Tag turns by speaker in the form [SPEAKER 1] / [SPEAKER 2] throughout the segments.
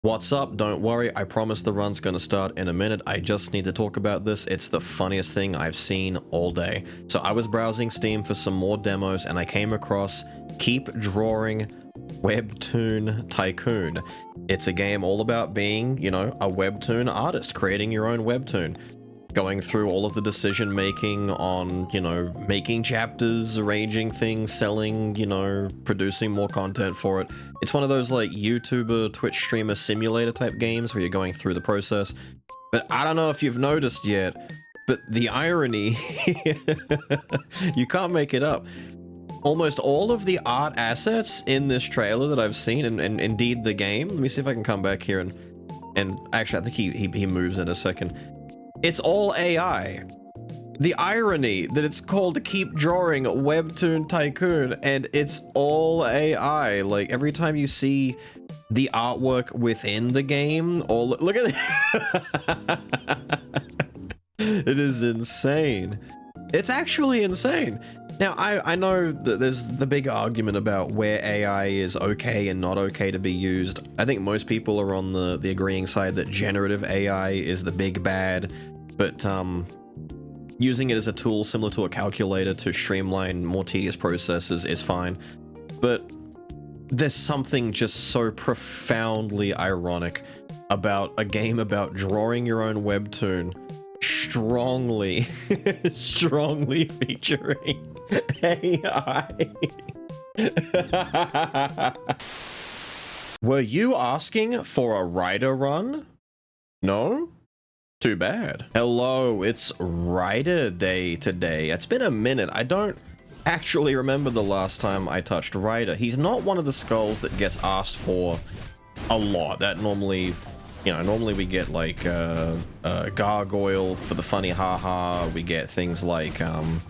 [SPEAKER 1] What's up? Don't worry, I promise the run's gonna start in a minute. I just need to talk about this. It's the funniest thing I've seen all day. So I was browsing Steam for some more demos and I came across Keep Drawing Webtoon Tycoon. It's a game all about being, you know, a webtoon artist, creating your own webtoon. Going through all of the decision making on, you know, making chapters, arranging things, selling, you know, producing more content for it. It's one of those like YouTuber, Twitch streamer simulator type games where you're going through the process. But I don't know if you've noticed yet, but the irony, you can't make it up. Almost all of the art assets in this trailer that I've seen, and indeed the game, let me see if I can come back here and actually I think he moves in a second. It's all AI. The irony that it's called Keep Drawing Webtoon Tycoon and it's all AI. Like every time you see the artwork within the game, or look at it. It is insane. It's actually insane. Now, I know that there's the big argument about where AI is okay and not okay to be used. I think most people are on the agreeing side that generative AI is the big bad, but using it as a tool similar to a calculator to streamline more tedious processes is fine. But there's something just so profoundly ironic about a game about drawing your own webtoon strongly featuring AI. Were you asking for a writer run? No? Too bad. Hello, it's Writer Day today. It's been a minute. I don't actually remember the last time I touched Writer. He's not one of the skulls that gets asked for a lot. That normally, you know, normally we get like Gargoyle for the funny haha. We get things like I'm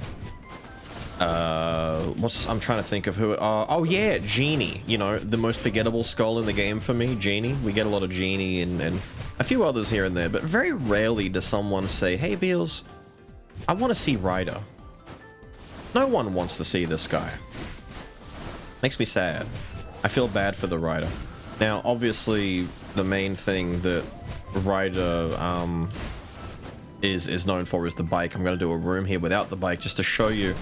[SPEAKER 1] trying to think of who. Oh yeah, Genie. You know, the most forgettable skull in the game for me, Genie. We get a lot of Genie and a few others here and there, but very rarely does someone say, "Hey Beelz, I want to see Ryder." No one wants to see this guy. Makes me sad. I feel bad for the Ryder. Now, obviously, the main thing that Ryder is known for is the bike. I'm going to do a room here without the bike just to show you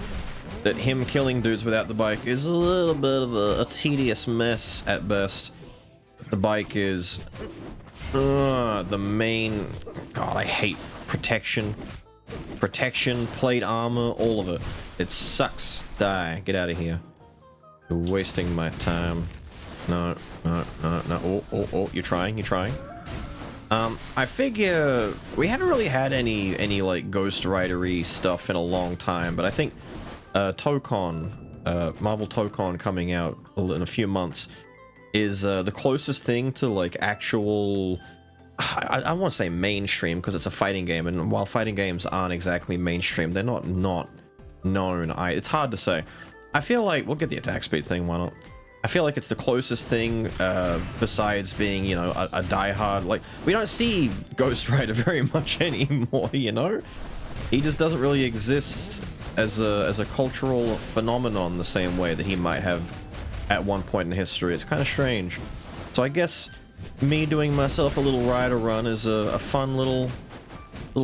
[SPEAKER 1] that him killing dudes without the bike is a little bit of a tedious mess at best. The bike is the main... God, I hate protection. Protection, plate armor, all of it. It sucks. Die. Get out of here. You're wasting my time. No. Oh, you're trying. I figure we haven't really had any like Ghost Rider-y stuff in a long time, but I think Tokon, Marvel Tokon coming out in a few months is the closest thing to like actual, I want to say mainstream because it's a fighting game, and while fighting games aren't exactly mainstream, they're not known. It's hard to say. I feel like we'll get the attack speed thing, why not? I feel like it's the closest thing besides being, you know, a diehard. Like, we don't see Ghost Rider very much anymore, you know? He just doesn't really exist as a cultural phenomenon the same way that he might have at one point in history. It's kind of strange. So I guess me doing myself a little Rider run is a fun little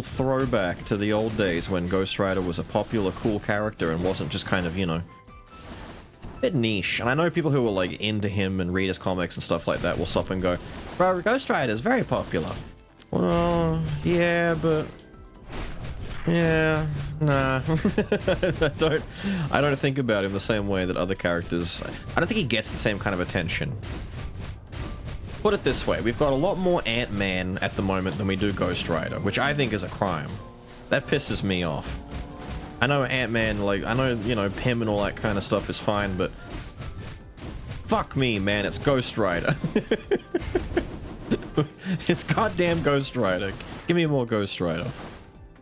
[SPEAKER 1] throwback to the old days when Ghost Rider was a popular, cool character and wasn't just kind of, you know, bit niche. And I know people who are like into him and read his comics and stuff like that will stop and go, bro, Ghost Rider is very popular. Well, yeah, but yeah, nah. I don't think about him the same way that other characters. I don't think he gets the same kind of attention. Put it this way, we've got a lot more Ant-Man at the moment than we do Ghost Rider, which I think is a crime. That pisses me off. I know Ant-Man, like, I know, you know, Pym and all that kind of stuff is fine, but fuck me, man, it's Ghost Rider. It's goddamn Ghost Rider. Give me more Ghost Rider.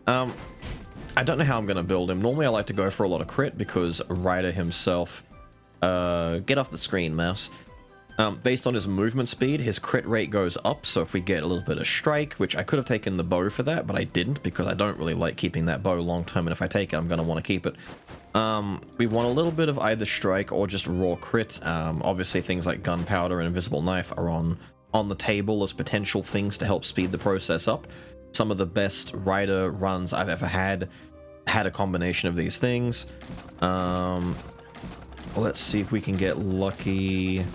[SPEAKER 1] I don't know how I'm gonna build him. Normally I like to go for a lot of crit because Rider himself... get off the screen, mouse. Based on his movement speed, his crit rate goes up, so if we get a little bit of strike, which I could have taken the bow for that, but I didn't because I don't really like keeping that bow long term, and if I take it, I'm going to want to keep it. We want a little bit of either strike or just raw crit. Obviously things like gunpowder and invisible knife are on the table as potential things to help speed the process up. Some of the best Rider runs I've ever had a combination of these things. Let's see if we can get lucky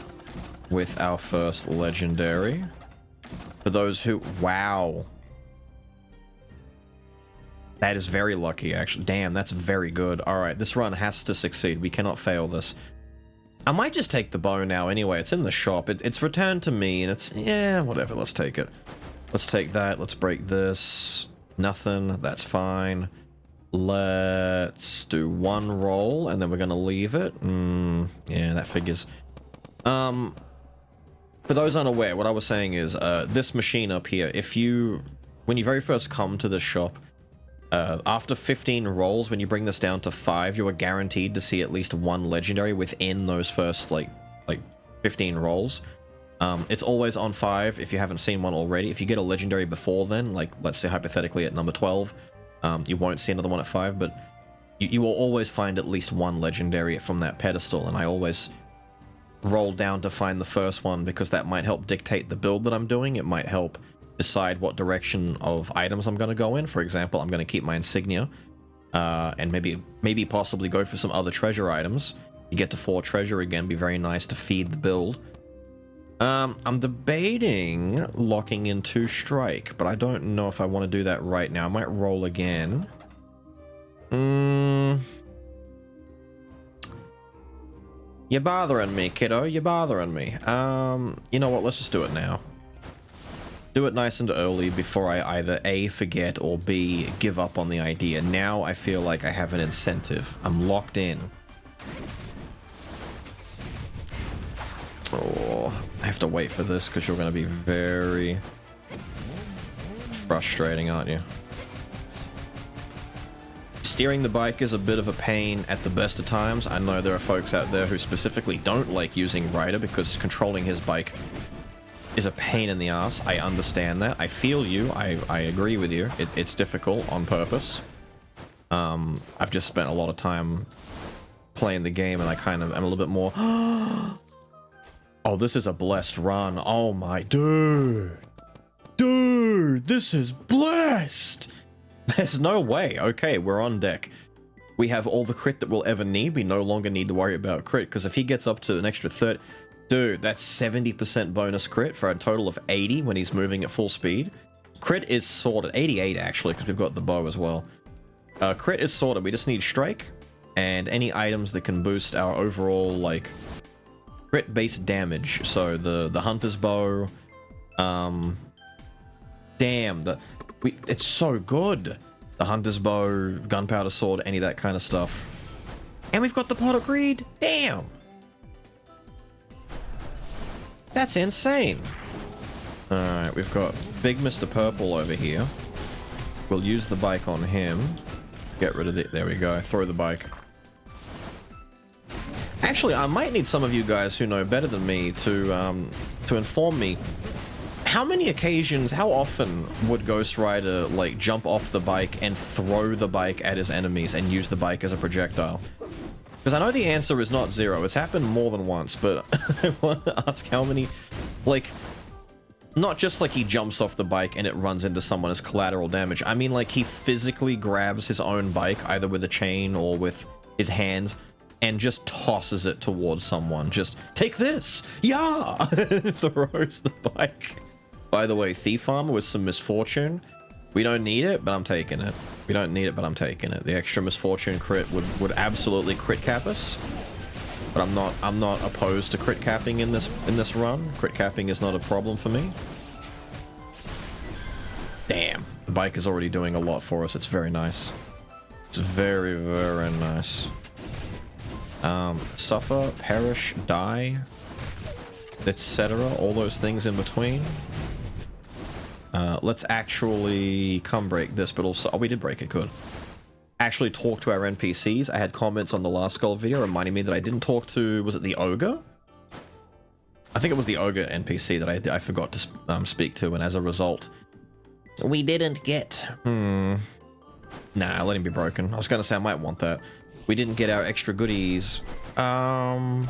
[SPEAKER 1] with our first legendary. For those who... Wow. That is very lucky, actually. Damn, that's very good. Alright, this run has to succeed. We cannot fail this. I might just take the bow now anyway. It's in the shop. It's returned to me, and it's... Yeah, whatever. Let's take it. Let's take that. Let's break this. Nothing. That's fine. Let's do one roll, and then we're going to leave it. Yeah, that figures. For those unaware, what I was saying is, this machine up here, when you very first come to this shop, after 15 rolls, when you bring this down to 5, you are guaranteed to see at least one legendary within those first, like 15 rolls. It's always on 5 if you haven't seen one already. If you get a legendary before then, like, let's say hypothetically at number 12, you won't see another one at 5, but you will always find at least one legendary from that pedestal, and I always roll down to find the first one because that might help dictate the build that I'm doing. It might help decide what direction of items I'm going to go in. For example, I'm going to keep my insignia, and maybe possibly go for some other treasure items. You get to 4 treasure again, be very nice to feed the build. I'm debating locking in 2 strike, but I don't know if I want to do that right now. I might roll again. You're bothering me, kiddo. You're bothering me. You know what? Let's just do it now. Do it nice and early before I either A, forget, or B, give up on the idea. Now I feel like I have an incentive. I'm locked in. Oh, I have to wait for this because you're going to be very frustrating, aren't you? Steering the bike is a bit of a pain at the best of times. I know there are folks out there who specifically don't like using Ryder because controlling his bike is a pain in the ass. I understand that. I feel you. I agree with you. It's difficult on purpose. I've just spent a lot of time playing the game and I kind of am a little bit more... Oh, this is a blessed run. Oh my... Dude! Dude! This is blessed! There's no way. Okay, we're on deck. We have all the crit that we'll ever need. We no longer need to worry about crit, because if he gets up to an extra 30... Dude, that's 70% bonus crit for a total of 80 when he's moving at full speed. Crit is sorted. 88, actually, because we've got the bow as well. Crit is sorted. We just need strike, and any items that can boost our overall, like, crit-based damage. So, the hunter's bow... Damn, it's so good. The hunter's bow, gunpowder sword, any of that kind of stuff. And we've got the pot of greed. Damn. That's insane. Alright, we've got Big Mr. Purple over here. We'll use the bike on him. Get rid of it. There we go. Throw the bike. Actually, I might need some of you guys who know better than me to inform me. How many occasions, how often would Ghost Rider, like, jump off the bike and throw the bike at his enemies and use the bike as a projectile? Because I know the answer is not 0. It's happened more than once, but I want to ask how many, like, not just like he jumps off the bike and it runs into someone as collateral damage. I mean, like, he physically grabs his own bike, either with a chain or with his hands, and just tosses it towards someone. Just, take this! Yeah! Throws the bike. By the way, Thief Armor with some Misfortune. We don't need it, but I'm taking it. We don't need it, but I'm taking it. The extra Misfortune crit would absolutely crit cap us. But I'm not opposed to crit capping in this run. Crit capping is not a problem for me. Damn. The bike is already doing a lot for us. It's very nice. It's very, very nice. Suffer, perish, die, etc. All those things in between. Let's actually come break this, but also... Oh, we did break it, good. Actually talk to our NPCs. I had comments on the last Skul video reminding me that I didn't talk to... Was it the Ogre? I think it was the ogre NPC that I forgot to speak to, and as a result, we didn't get... Nah, let him be broken. I was going to say I might want that. We didn't get our extra goodies. Oh,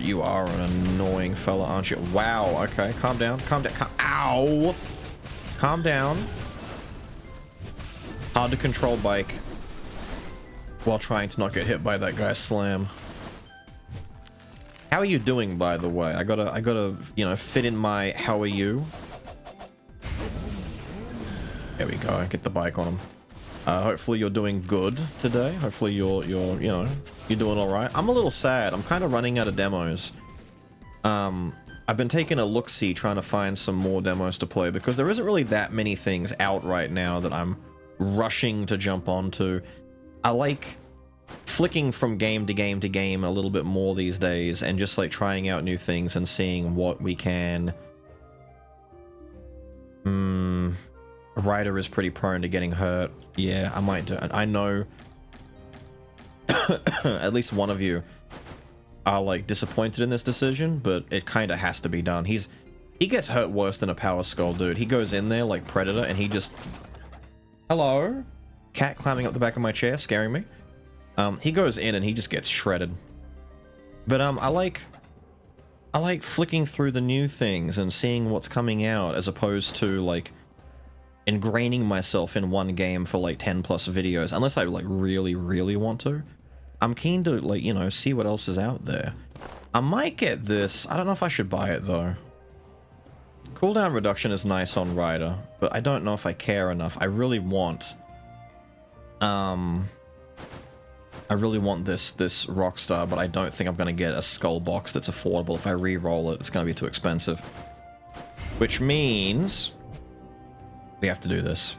[SPEAKER 1] you are an annoying fella, aren't you? Wow, okay, calm down, ow! Calm down. Hard to control bike while trying to not get hit by that guy's slam. How are you doing, by the way? I gotta, you know, fit in my how are you. There we go, get the bike on him. Hopefully you're doing good today. Hopefully you're you know, you're doing all right. I'm a little sad. I'm kind of running out of demos. I've been taking a look-see trying to find some more demos to play because there isn't really that many things out right now that I'm rushing to jump onto. I like flicking from game to game to game a little bit more these days and just like trying out new things and seeing what we can. Ryder is pretty prone to getting hurt. Yeah, I might do it. I know at least one of you are like disappointed in this decision, but it kind of has to be done. He gets hurt worse than a Power Skull, dude. He goes in there like Predator and he just... Hello? Cat climbing up the back of my chair, scaring me. He goes in and he just gets shredded. But I like flicking through the new things and seeing what's coming out as opposed to like ingraining myself in one game for like 10 plus videos, unless I like really want to. I'm keen to like, you know, see what else is out there. I might get this. I don't know if I should buy it though. Cooldown reduction is nice on Ryder, but I don't know if I care enough. I really want this Rockstar, but I don't think I'm going to get a skull box that's affordable. If I re-roll it, it's going to be too expensive. Which means we have to do this.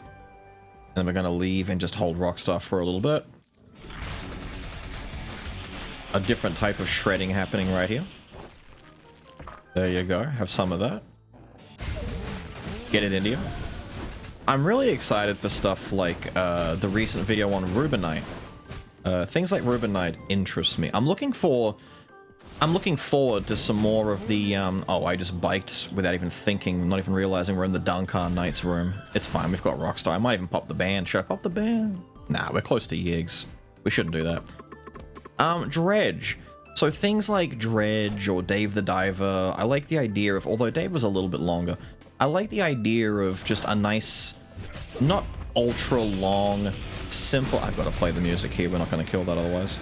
[SPEAKER 1] And then we're going to leave and just hold Rockstar for a little bit. A different type of shredding happening right here. There you go. Have some of that. Get it into you. I'm really excited for stuff like the recent video on Rubinite. Things like Rubinite interest me. I'm looking forward to some more of the, oh, I just biked without even thinking, not even realizing we're in the Dunkar Knights room. It's fine, we've got Rockstar. I might even pop the band. Should I pop the band? Nah, we're close to Yigs. We shouldn't do that. Dredge. So things like Dredge or Dave the Diver, I like the idea of, although Dave was a little bit longer, I like the idea of just a nice, not ultra long, simple... I've got to play the music here, we're not going to kill that otherwise.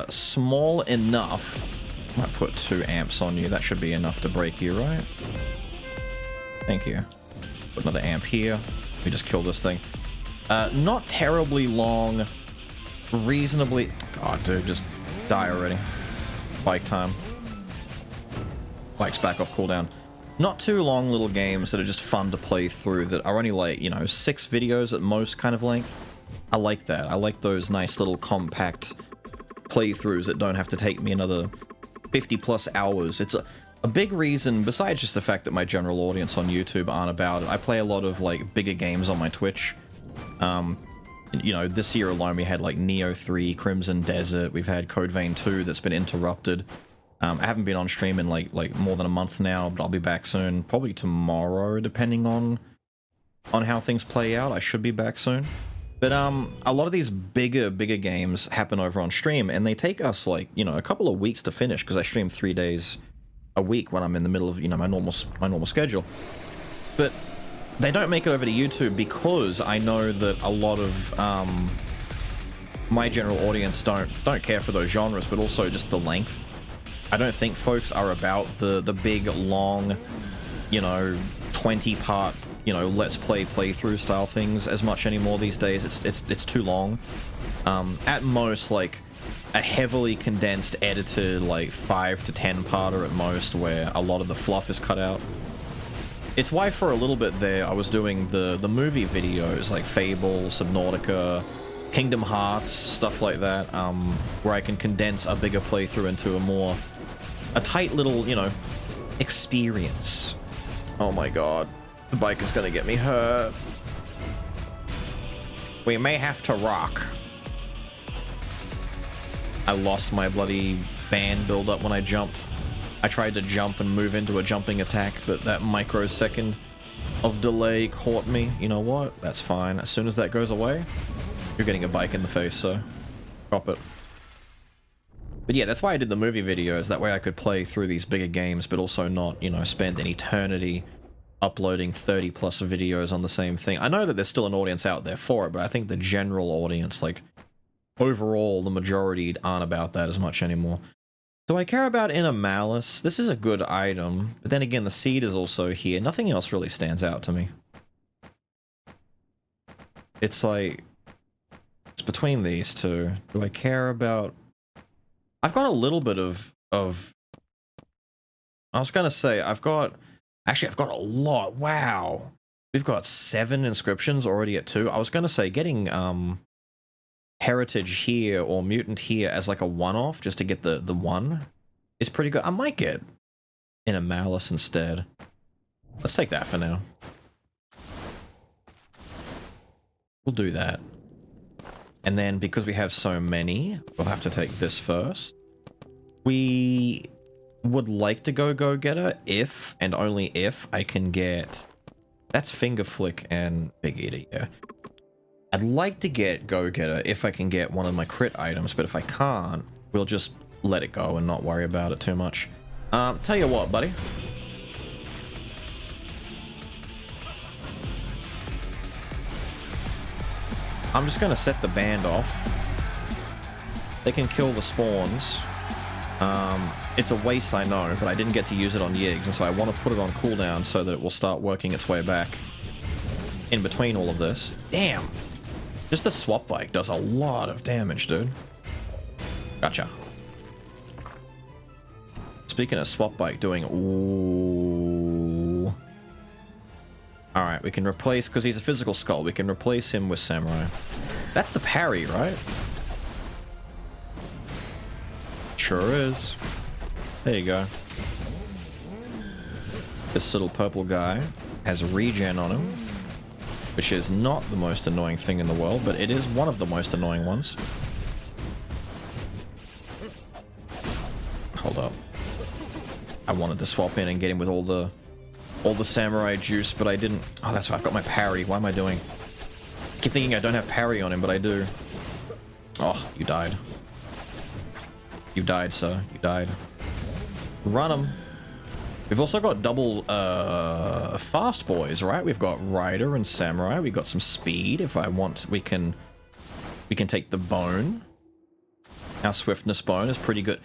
[SPEAKER 1] Small enough... Might put 2 amps on you, that should be enough to break you, right? Thank you. Put another amp here. We just kill this thing. Not terribly long, reasonably... God, dude, just die already. Bike time. Bike's back off cooldown. Not too long little games that are just fun to play through that are only like, you know, 6 videos at most kind of length. I like that. I like those nice little compact playthroughs that don't have to take me another 50 plus hours. It's a big reason, besides just the fact that my general audience on YouTube aren't about it. I play a lot of like bigger games on my Twitch. You know, this year alone we had like Neo 3, Crimson Desert, we've had Code Vein 2 that's been interrupted. I haven't been on stream in like more than a month now, but I'll be back soon. Probably tomorrow, depending on how things play out. I should be back soon. But a lot of these bigger games happen over on stream, and they take us like, you know, a couple of weeks to finish because I stream 3 days a week when I'm in the middle of, you know, my normal schedule. But they don't make it over to YouTube because I know that a lot of my general audience don't care for those genres, but also just the length. I don't think folks are about the big, long, you know, 20-part, you know, let's play playthrough style things as much anymore these days. It's too long. At most, like, a heavily condensed, edited, like, 5 to 10-parter at most, where a lot of the fluff is cut out. It's why for a little bit there I was doing the movie videos, like Fable, Subnautica, Kingdom Hearts, stuff like that, where I can condense a bigger playthrough into a tight little, you know, experience. Oh my god. The bike is gonna get me hurt. We may have to rock. I lost my bloody band build up when I jumped. I tried to jump and move into a jumping attack, but that microsecond of delay caught me. You know what? That's fine. As soon as that goes away, you're getting a bike in the face, so drop it. But yeah, that's why I did the movie videos. That way I could play through these bigger games, but also not, you know, spend an eternity uploading 30 plus videos on the same thing. I know that there's still an audience out there for it, but I think the general audience, like, overall, the majority aren't about that as much anymore. Do I care about Inner Malice? This is a good item, but then again, the seed is also here. Nothing else really stands out to me. It's like, it's between these two. Do I care about... I've got a little bit of... I was gonna say, I've got... Actually, I've got a lot. Wow. We've got 7 inscriptions already at 2. I was gonna say, getting, Heritage here or Mutant here as like a one-off, just to get the 1, is pretty good. I might get Inner Malice instead. Let's take that for now. We'll do that. And then, because we have so many, we'll have to take this first. We would like to go Go-Getter if, and only if, I can get... That's Finger Flick and Big Eater, yeah. I'd like to get Go-Getter if I can get one of my crit items, but if I can't, we'll just let it go and not worry about it too much. Tell you what, buddy. I'm just gonna set the band off. They can kill the spawns. It's a waste, I know, but I didn't get to use it on Yiggs, and so I want to put it on cooldown so that it will start working its way back in between all of this. Damn! Just the swap bike does a lot of damage, dude. Gotcha. Speaking of swap bike doing... Ooh. Alright, we can replace... Because he's a physical skull, we can replace him with Samurai. That's the parry, right? Sure is. There you go. This little purple guy has regen on him, which is not the most annoying thing in the world, but it is one of the most annoying ones. Hold up. I wanted to swap in and get him with all the samurai juice, but I didn't. Oh, that's right, I've got my parry. What am I doing? I keep thinking I don't have parry on him, but I do. Oh, you died. You died, sir. You died. Run him. We've also got double fast boys, right? We've got Rider and Samurai. We've got some speed. If I want, we can take the bone. Our swiftness bone is pretty good.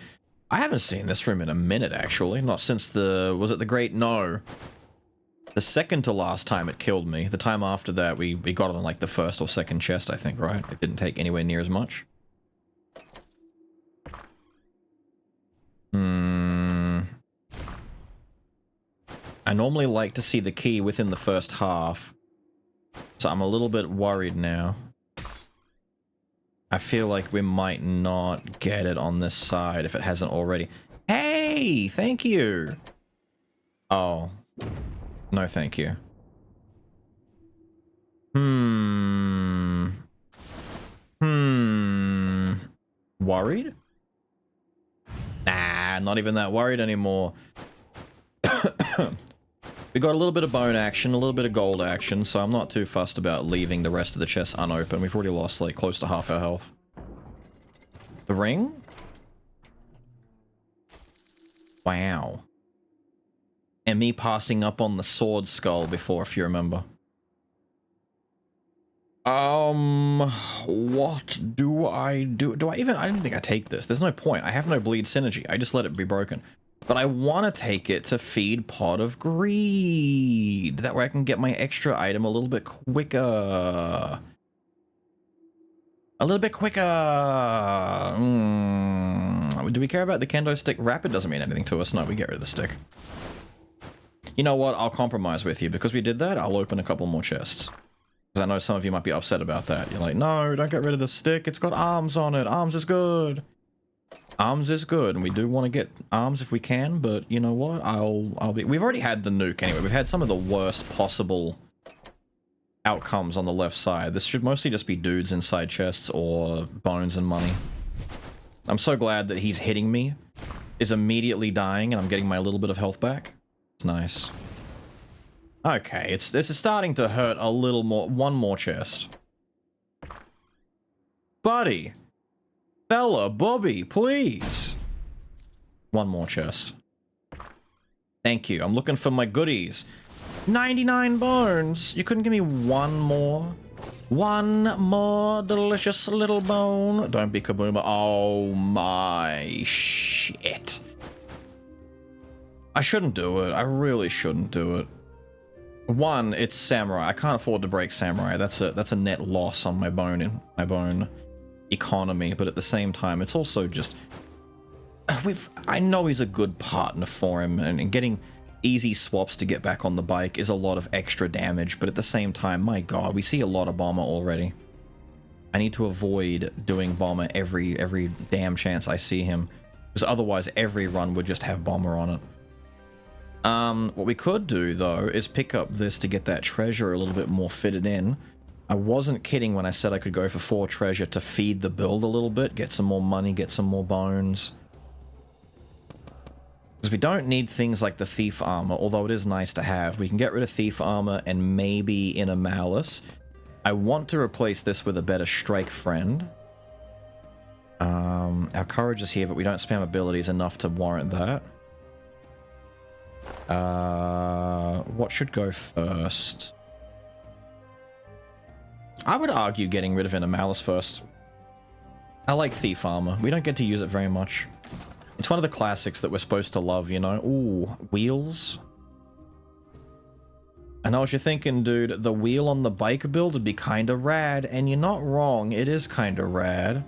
[SPEAKER 1] I haven't seen this room in a minute, actually. Not since the... Was it the Great... No. The second to last time it killed me. The time after that, we got it on like the first or second chest, I think, right? It didn't take anywhere near as much. I normally like to see the key within the first half, so I'm a little bit worried now. I feel like we might not get it on this side if it hasn't already. Hey, thank you. Oh, no thank you. Worried? Nah, not even that worried anymore. We got a little bit of bone action, a little bit of gold action, so I'm not too fussed about leaving the rest of the chest unopened. We've already lost, like, close to half our health. The ring? Wow. And me passing up on the sword skull before, if you remember. What do I do? I don't think I take this. There's no point. I have no bleed synergy. I just let it be broken. But I want to take it to feed Pot of Greed. That way I can get my extra item a little bit quicker. A little bit quicker. Do we care about the kendo stick? Rapid doesn't mean anything to us. No, we get rid of the stick. You know what? I'll compromise with you. Because we did that, I'll open a couple more chests. Because I know some of you might be upset about that. You're like, no, don't get rid of the stick. It's got arms on it. Arms is good. Arms is good, and we do want to get arms if we can, but you know what? We've already had the nuke anyway. We've had some of the worst possible outcomes on the left side. This should mostly just be dudes inside chests or bones and money. I'm so glad that he's hitting me is immediately dying and I'm getting my little bit of health back. It's nice. Okay, this is starting to hurt a little more. One more chest. Buddy. Bella, Bobby, please. One more chest. Thank you. I'm looking for my goodies. 99 bones. You couldn't give me one more? One more delicious little bone. Don't be Kabuma. Oh my shit. I shouldn't do it. I really shouldn't do it. One, it's samurai. I can't afford to break samurai. That's a net loss on my bone economy, but at the same time, it's also just I know he's a good partner for him, and getting easy swaps to get back on the bike is a lot of extra damage, but at the same time, my god, we see a lot of Bomber already. I need to avoid doing Bomber every damn chance I see him, because otherwise every run would just have Bomber on it. What we could do, though, is pick up this to get that treasure a little bit more fitted in. I wasn't kidding when I said I could go for 4 treasure to feed the build a little bit, get some more money, get some more bones. Because we don't need things like the Thief Armor, although it is nice to have. We can get rid of Thief Armor and maybe Inner Malice. I want to replace this with a better Strike Friend. Our Courage is here, but we don't spam abilities enough to warrant that. What should go first? I would argue getting rid of Inner Malice first. I like Thief Armor. We don't get to use it very much. It's one of the classics that we're supposed to love, you know? Ooh, wheels. I know what you're thinking, dude. The wheel on the bike build would be kinda rad, and you're not wrong. It is kinda rad.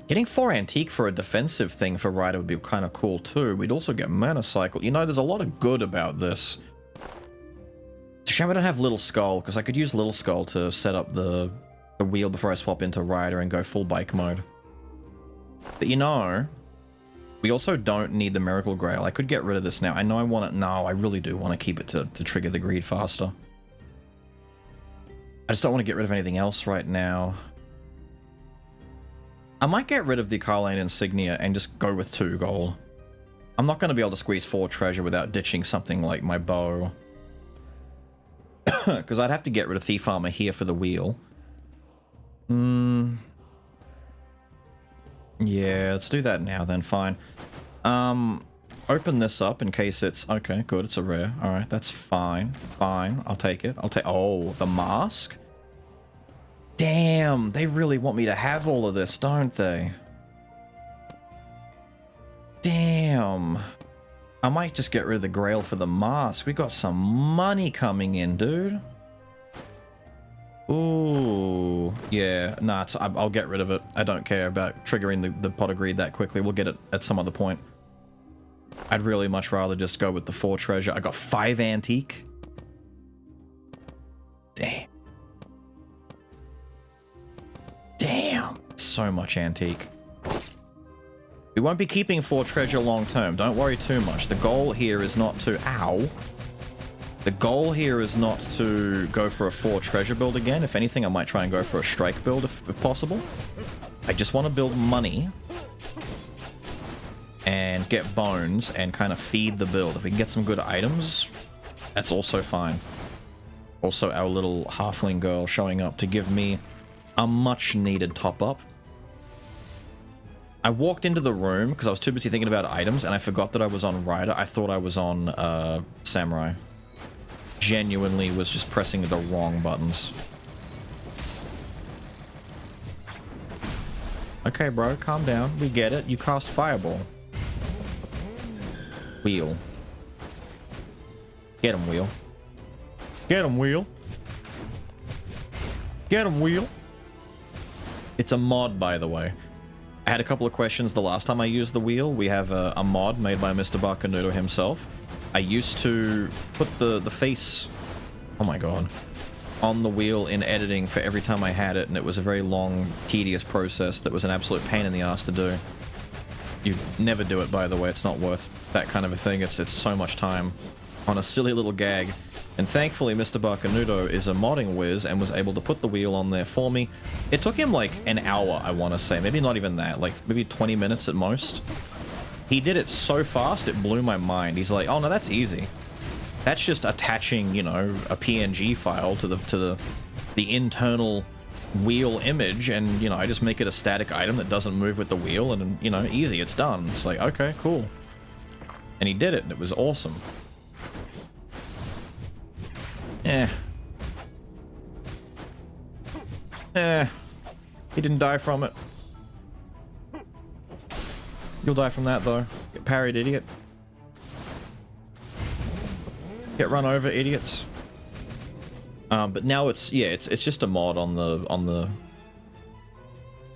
[SPEAKER 1] Getting 4 Antique for a defensive thing for Rider would be kinda cool too. We'd also get Mana Cycle. You know, there's a lot of good about this. It's a shame I don't have Little Skull, because I could use Little Skull to set up the wheel before I swap into Rider and go full bike mode. But you know, we also don't need the Miracle Grail. I could get rid of this now. I know I want it. No, I really do want to keep it to trigger the greed faster. I just don't want to get rid of anything else right now. I might get rid of the Carlane Insignia and just go with 2 gold. I'm not going to be able to squeeze 4 treasure without ditching something like my bow. Because I'd have to get rid of Thief Armor here for the wheel. Yeah, let's do that now then, fine. Open this up in case it's... Okay, good, it's a rare. Alright, that's fine. Fine, I'll take it. Oh, the mask? Damn, they really want me to have all of this, don't they? Damn. I might just get rid of the Grail for the mask. We got some money coming in, dude. Ooh, yeah, nah, I'll get rid of it. I don't care about triggering the Pot of Greed that quickly. We'll get it at some other point. I'd really much rather just go with the 4 treasure. I got 5 Antique. Damn. Damn, so much Antique. We won't be keeping 4 treasure long term. Don't worry too much. The goal here is not to... Ow. The goal here is not to go for a 4 treasure build again. If anything, I might try and go for a strike build if possible. I just want to build money and get bones and kind of feed the build. If we can get some good items, that's also fine. Also, our little halfling girl showing up to give me a much needed top up. I walked into the room because I was too busy thinking about items and I forgot that I was on Rider. I thought I was on Samurai. Genuinely was just pressing the wrong buttons. Okay, bro, calm down. We get it. You cast Fireball. Wheel. Get him, Wheel. Get him, Wheel. Get him, Wheel. It's a mod, by the way. I had a couple of questions the last time I used the wheel. We have a mod made by Mr. Barcanudo himself. I used to put the face, oh my god, on the wheel in editing for every time I had it, and it was a very long, tedious process that was an absolute pain in the ass to do. You never do it, by the way. It's not worth that kind of a thing. It's so much time on a silly little gag. And thankfully, Mr. Barcanudo is a modding whiz and was able to put the wheel on there for me. It took him like an hour, I want to say. Maybe not even that. Like maybe 20 minutes at most. He did it so fast, it blew my mind. He's like, oh no, that's easy. That's just attaching, you know, a PNG file to the internal wheel image, and, you know, I just make it a static item that doesn't move with the wheel, and, you know, easy, it's done. It's like, okay, cool. And he did it, and it was awesome. He didn't die from it. You'll die from that, though. Get parried, idiot. Get run over, idiots. But now it's, yeah, it's just a mod on the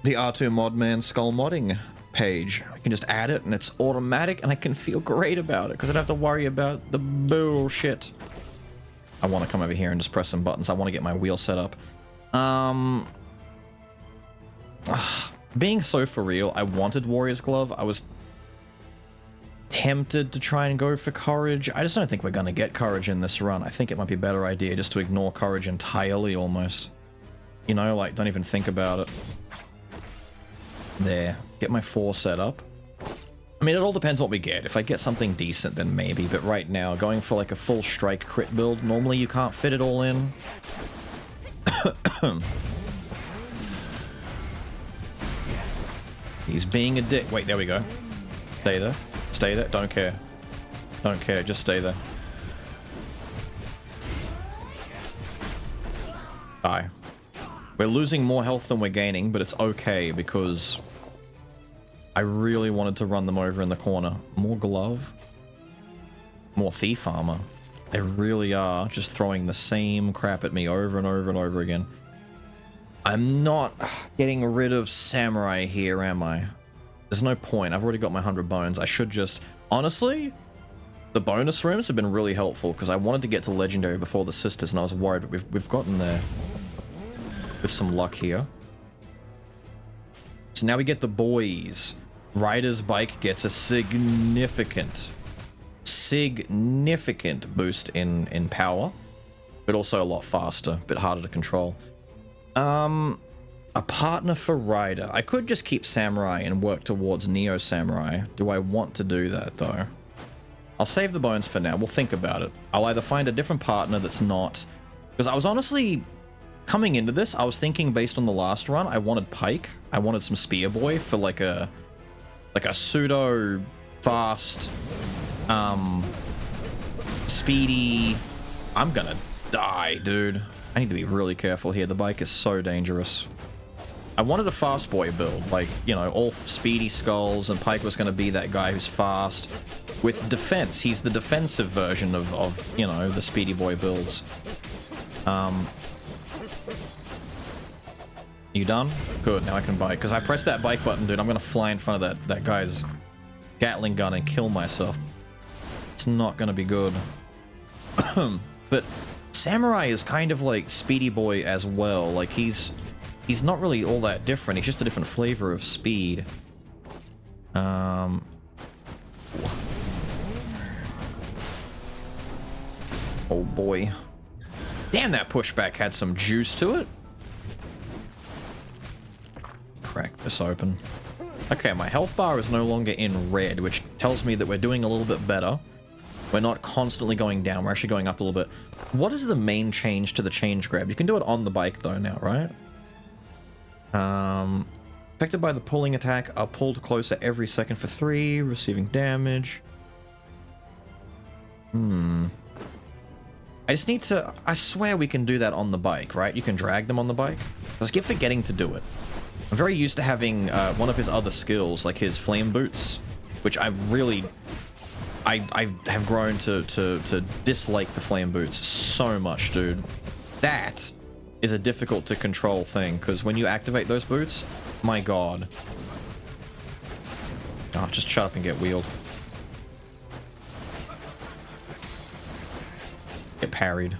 [SPEAKER 1] R2 Modman Skull modding page. I can just add it, and it's automatic, and I can feel great about it because I don't have to worry about the bullshit. I want to come over here and just press some buttons. I want to get my wheel set up. Being so for real, I wanted Warrior's Glove. I was tempted to try and go for Courage. I just don't think we're going to get Courage in this run. I think it might be a better idea just to ignore Courage entirely, almost. You know, like, don't even think about it. There. Get my 4 set up. I mean, it all depends what we get. If I get something decent, then maybe. But right now, going for like a full strike crit build, normally you can't fit it all in. He's being a dick. Wait, there we go. Stay there. Stay there. Don't care. Don't care. Just stay there. Die. We're losing more health than we're gaining, but it's okay because I really wanted to run them over in the corner. More glove. More thief armor. They really are just throwing the same crap at me over and over and over again. I'm not getting rid of Samurai here, am I? There's no point. I've already got my 100 bones. I should just... Honestly, the bonus rooms have been really helpful because I wanted to get to Legendary before the Sisters, and I was worried, but we've gotten there with some luck here. So now we get the boys. Ryder's bike gets a significant boost in power, but also a lot faster, a bit harder to control. A partner for Ryder. I could just keep Samurai and work towards Neo Samurai. Do I want to do that, though? I'll save the bones for now. We'll think about it. I'll either find a different partner that's not... Because I was honestly... Coming into this, I was thinking based on the last run, I wanted Pike. I wanted some Spear Boy for like a pseudo fast, speedy... I'm gonna die, dude. I need to be really careful here. The bike is so dangerous. I wanted a fast boy build, like, you know, all speedy skulls, and Pike was going to be that guy who's fast with defense. He's the defensive version of you know, the speedy boy builds. You done? Good, now I can bike. Because I pressed that bike button, dude, I'm going to fly in front of that guy's Gatling gun and kill myself. It's not going to be good. But Samurai is kind of like Speedy Boy as well. Like, he's not really all that different. He's just a different flavor of speed. Oh boy. Damn, that pushback had some juice to it. Crack this open. Okay, my health bar is no longer in red, which tells me that we're doing a little bit better. We're not constantly going down, we're actually going up a little bit. What is the main change to the change grab? You can do it on the bike though now, right? Affected by the pulling attack, are pulled closer every second for 3, receiving damage. I just need to... I swear we can do that on the bike, right? You can drag them on the bike. I just keep forgetting to do it. I'm very used to having one of his other skills, like his flame boots, which I really... I have grown to dislike the flame boots so much, dude. That is a difficult to control thing, because when you activate those boots, my god. Oh, just shut up and get wheeled. Get parried.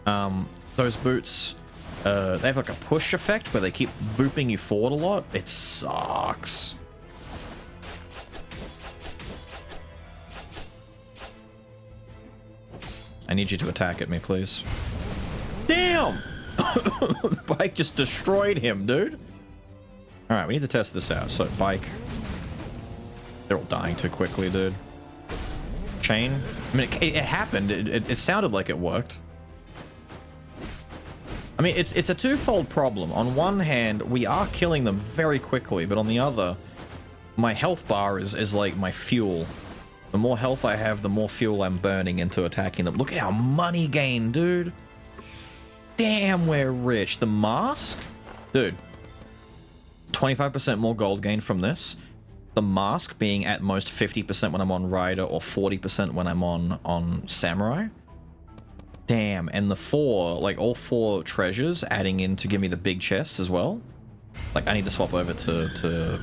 [SPEAKER 1] Those boots, they have like a push effect where they keep booping you forward a lot. It sucks. I need you to attack at me, please. Damn! The bike just destroyed him, dude. Alright, we need to test this out. So, bike. They're all dying too quickly, dude. Chain. I mean, it happened. It sounded like it worked. I mean, it's a twofold problem. On one hand, we are killing them very quickly, but on the other, my health bar is like my fuel. The more health I have, the more fuel I'm burning into attacking them. Look at our money gain, dude. Damn, we're rich. The mask? Dude. 25% more gold gain from this. The mask being at most 50% when I'm on Rider or 40% when I'm on Samurai. Damn, and the like all 4 treasures adding in to give me the big chests as well. Like, I need to swap over to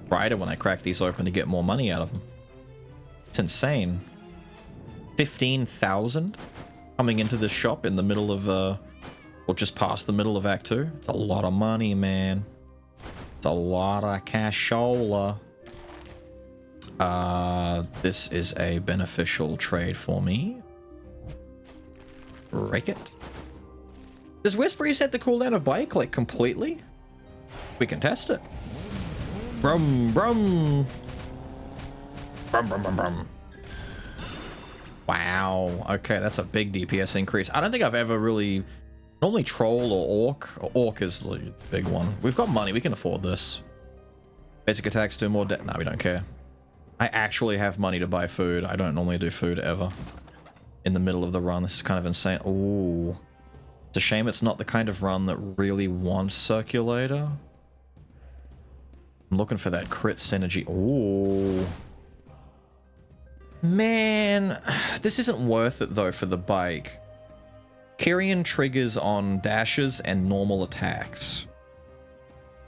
[SPEAKER 1] Rider when I crack these open to get more money out of them. It's insane. 15,000 coming into this shop in the middle of, or just past the middle of Act 2. It's a lot of money, man. It's a lot of cashola. This is a beneficial trade for me. Break it. Does Whisper reset the cooldown of bike, like, completely? We can test it. Brum, brum. Brum, brum, brum, brum. Wow. Okay, that's a big DPS increase. I don't think I've ever really... Normally Troll or Orc. Orc is the big one. We've got money. We can afford this. Basic attacks do more... No, we don't care. I actually have money to buy food. I don't normally do food ever. In the middle of the run. This is kind of insane. Ooh. It's a shame it's not the kind of run that really wants Circulator. I'm looking for that crit synergy. Ooh. Man. This isn't worth it, though, for the bike. Kyrian triggers on dashes and normal attacks.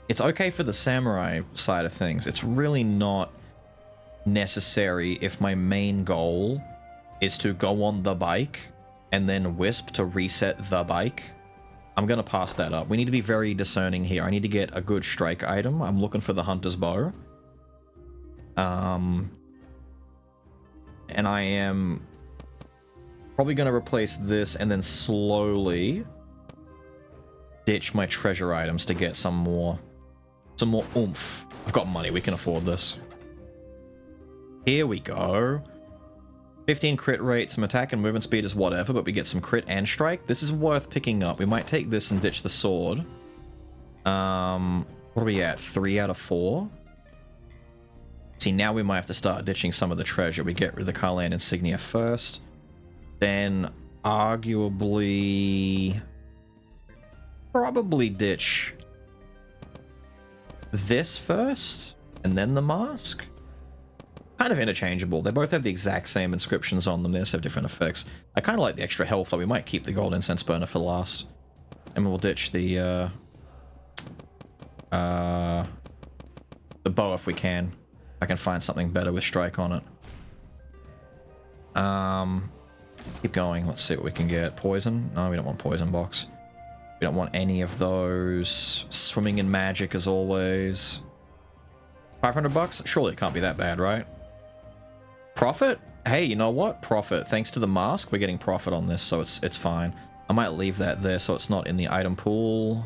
[SPEAKER 1] It's okay for the Samurai side of things. It's really not necessary if my main goal is to go on the bike and then Wisp to reset the bike. I'm gonna pass that up. We need to be very discerning here. I need to get a good strike item. I'm looking for the Hunter's Bow. And I am probably gonna replace this and then slowly ditch my treasure items to get some more oomph. I've got money, we can afford this. Here we go. 15 crit rate, some attack and movement speed is whatever, but we get some crit and strike. This is worth picking up. We might take this and ditch the sword. What are we at? 3 out of 4? See, now we might have to start ditching some of the treasure. We get rid of the Karlan insignia first. Then, arguably... probably ditch this first, and then the mask. Kind of interchangeable. They both have the exact same inscriptions on them. They just have different effects. I kind of like the extra health, though. We might keep the gold incense burner for last. And we'll ditch the bow if we can. I can find something better with strike on it. Keep going. Let's see what we can get. Poison? No, we don't want poison box. We don't want any of those. Swimming in magic as always. 500 bucks? Surely it can't be that bad, right? Profit? Hey, you know what? Profit. Thanks to the mask, we're getting profit on this, so it's fine. I might leave that there so it's not in the item pool.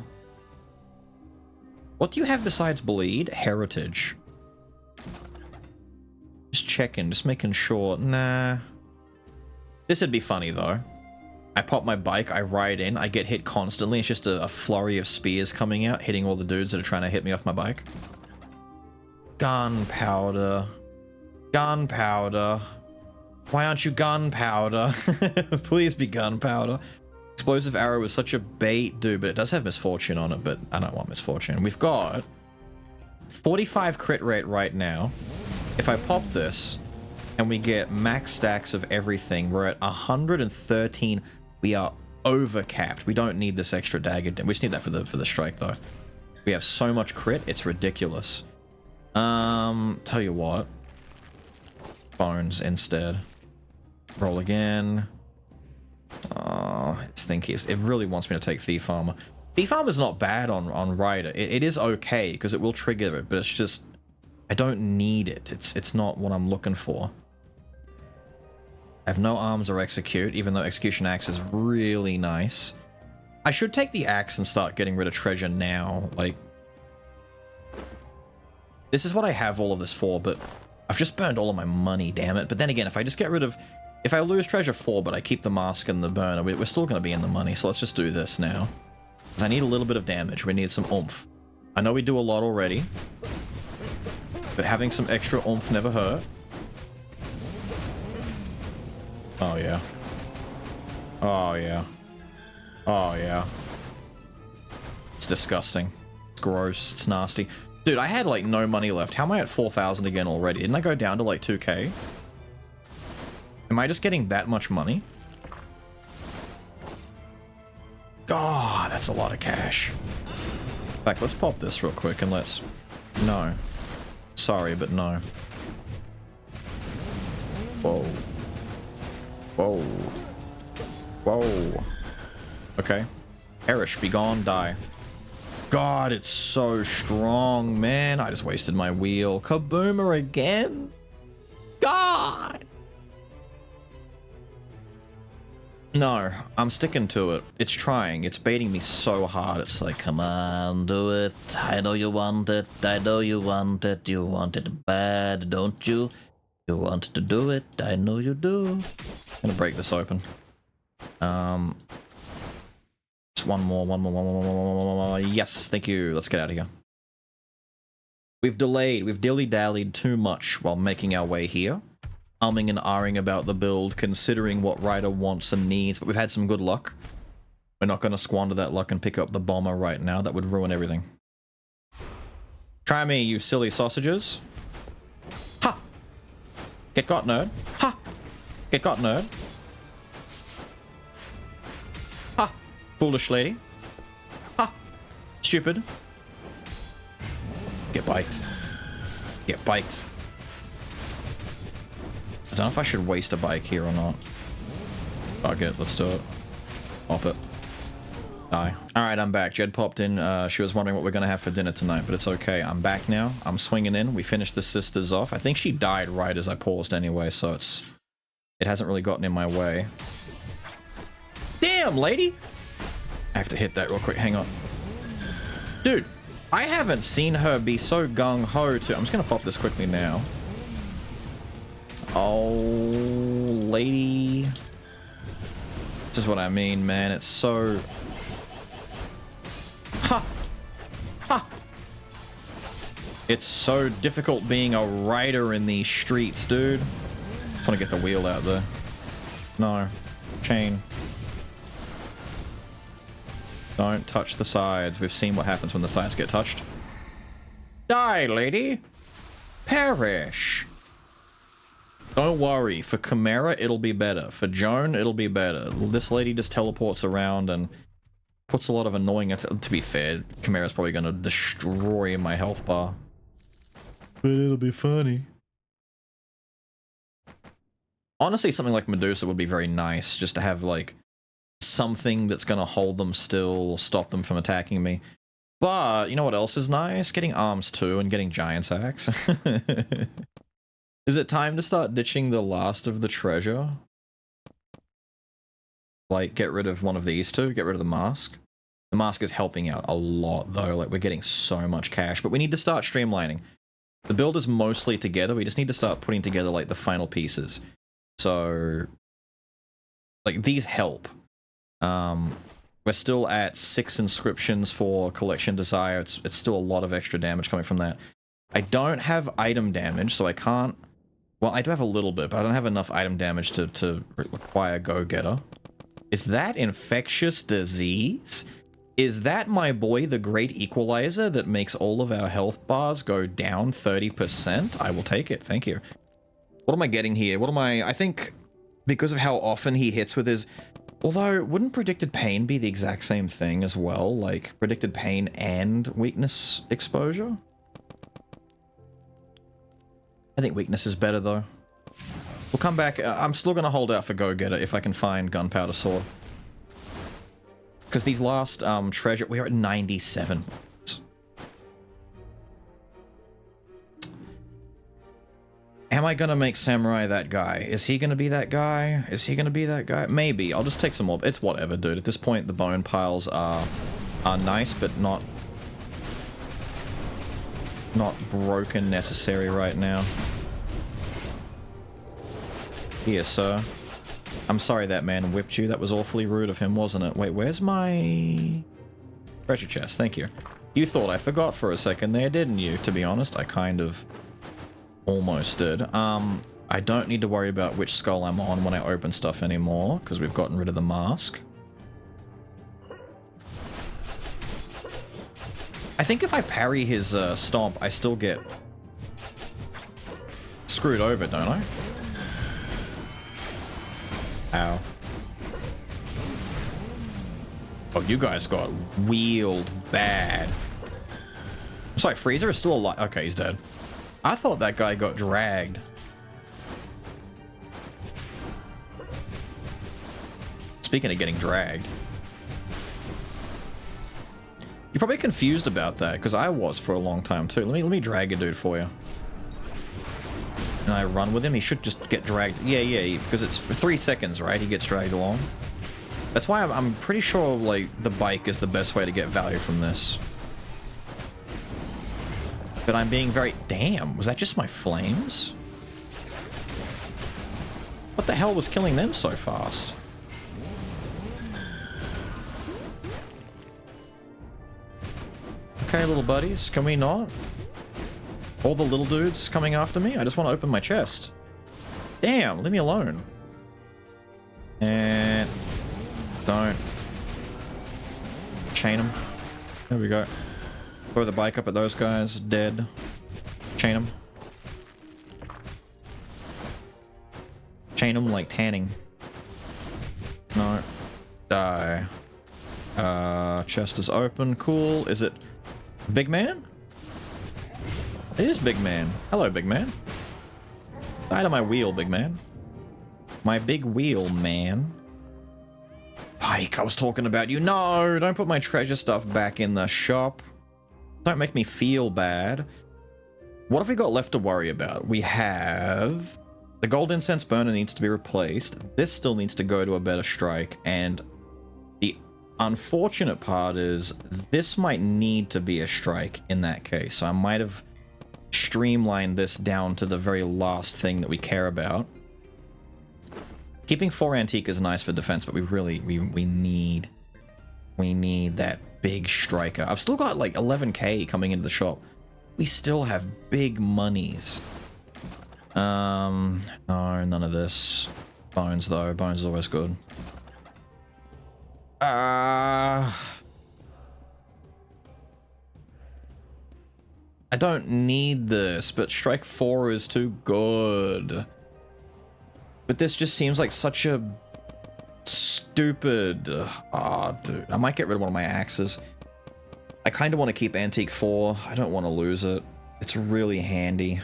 [SPEAKER 1] What do you have besides bleed? Heritage. Just checking, just making sure. Nah. This would be funny, though. I pop my bike, I ride in, I get hit constantly. It's just a flurry of spears coming out, hitting all the dudes that are trying to hit me off my bike. Gunpowder. Gunpowder. Why aren't you gunpowder? Please be gunpowder. Explosive arrow is such a bait, dude, but it does have misfortune on it, but I don't want misfortune. We've got 45 crit rate right now. If I pop this and we get max stacks of everything, we're at 113. We are over capped. We don't need this extra dagger. We just need that for the strike, though. We have so much crit, it's ridiculous. Tell you what. Bones instead. Roll again. Oh, it's thinking. It really wants me to take Thief Armor. Thief Armor's not bad on Rider. It is okay, because it will trigger it, but it's just... I don't need it. It's not what I'm looking for. I have no arms or execute, even though Execution Axe is really nice. I should take the axe and start getting rid of treasure now. Like... This is what I have all of this for, but I've just burned all of my money, damn it. But then again, if I just get rid of... If I lose treasure 4, but I keep the mask and the burner, we're still going to be in the money. So let's just do this now. Because I need a little bit of damage. We need some oomph. I know we do a lot already. But having some extra oomph never hurt. Oh, yeah. Oh, yeah. Oh, yeah. It's disgusting. It's gross. It's nasty. Dude, I had, like, no money left. How am I at 4,000 again already? Didn't I go down to, like, 2k? Am I just getting that much money? God, that's a lot of cash. In fact, let's pop this real quick and let's... No. Sorry, but no. Whoa. Whoa. Whoa. Okay. Perish, be gone, die. God, it's so strong, man. I just wasted my wheel. Kaboomer again? God! No, I'm sticking to it. It's trying. It's baiting me so hard. It's like, come on, do it. I know you want it. I know you want it. You want it bad, don't you? You want to do it. I know you do. I'm gonna break this open. Just one more. Yes, thank you. Let's get out of here. We've delayed. We've dilly-dallied too much while making our way here. Umming and ahhing about the build, considering what Ryder wants and needs, but we've had some good luck. We're not going to squander that luck and pick up the bomber right now. That would ruin everything. Try me, you silly sausages. Ha! Get got, nerd. Ha! Get got, nerd. Ha! Foolish lady. Ha! Stupid. Get biked. Get biked. I don't know if I should waste a bike here or not. Fuck it, let's do it. Pop it. Die. Alright, I'm back. Jed popped in. She was wondering what we're going to have for dinner tonight, but it's okay. I'm back now. I'm swinging in. We finished the sisters off. I think she died right as I paused anyway, so it hasn't really gotten in my way. Damn, lady! I have to hit that real quick. Hang on. Dude, I haven't seen her be so gung-ho to... I'm just going to pop this quickly now. Oh, lady. This is what I mean, man. It's so... Ha! Ha! It's so difficult being a rider in these streets, dude. Just want to get the wheel out there. No. Chain. Don't touch the sides. We've seen what happens when the sides get touched. Die, lady! Perish! Don't worry, for Chimera, it'll be better. For Joan, it'll be better. This lady just teleports around and puts a lot of annoying... To be fair, Chimera's probably going to destroy my health bar. But it'll be funny. Honestly, something like Medusa would be very nice, just to have, like, something that's going to hold them still, stop them from attacking me. But, you know what else is nice? Getting arms too, and getting Giant's Axe. Is it time to start ditching the last of the treasure? Like, get rid of one of these two, get rid of the mask. The mask is helping out a lot, though. Like, we're getting so much cash, but we need to start streamlining. The build is mostly together, we just need to start putting together, like, the final pieces. So, like, these help. We're still at 6 inscriptions for Collection Desire. It's still a lot of extra damage coming from that. I don't have item damage, so I can't... Well, I do have a little bit, but I don't have enough item damage to require Go-Getter. Is that infectious disease? Is that, my boy, the Great Equalizer that makes all of our health bars go down 30%? I will take it, thank you. What am I getting here? What am I think, because of how often he hits with his... Although, wouldn't Predicted Pain be the exact same thing as well? Like, Predicted Pain and Weakness Exposure? I think weakness is better, though. We'll come back. I'm still going to hold out for Go-Getter if I can find Gunpowder Sword. Because these last treasure... We're at 97. Am I going to make Samurai that guy? Is he going to be that guy? Is he going to be that guy? Maybe. I'll just take some more. It's whatever, dude. At this point, the bone piles are nice, but not broken necessary right now. Here, sir. I'm sorry that man whipped you. That was awfully rude of him, wasn't it? Wait, where's my treasure chest? Thank you. You thought I forgot for a second there, didn't you? To be honest, I kind of almost did. I don't need to worry about which skull I'm on when I open stuff anymore, because we've gotten rid of the mask. I think if I parry his stomp, I still get screwed over, don't I? Ow. Oh, you guys got wheeled bad. I'm sorry, Freezer is still alive. Okay, he's dead. I thought that guy got dragged. Speaking of getting dragged. You're probably confused about that, because I was for a long time too. Let me drag a dude for you. And I run with him, he should just get dragged. Yeah, because it's for 3 seconds, right? He gets dragged along. That's why I'm pretty sure, like, the bike is the best way to get value from this. But I'm being very... Damn, was that just my flames? What the hell was killing them so fast? Okay, little buddies, can we not? All the little dudes coming after me? I just want to open my chest. Damn, leave me alone. And... Don't. Chain them. There we go. Throw the bike up at those guys. Dead. Chain them. Chain them like tanning. No. Die. Chest is open. Cool. Is it Big Man? It is Big Man. Hello, Big Man. Die to my wheel, Big Man. My big wheel, man. Pike, I was talking about you. No, don't put my treasure stuff back in the shop. Don't make me feel bad. What have we got left to worry about? We have... The gold incense burner needs to be replaced. This still needs to go to a better strike. And the unfortunate part is this might need to be a strike in that case. So I might have streamlined this down to the very last thing that we care about. Keeping 4 antique is nice for defense, but we really we need that big striker. I've still got like 11k coming into the shop. We still have big monies. No, none of this. Bones though. Bones is always good. I don't need this, but strike 4 is too good. But this just seems like such a stupid... Ah, dude. I might get rid of one of my axes. I kind of want to keep Antique 4. I don't want to lose it. It's really handy.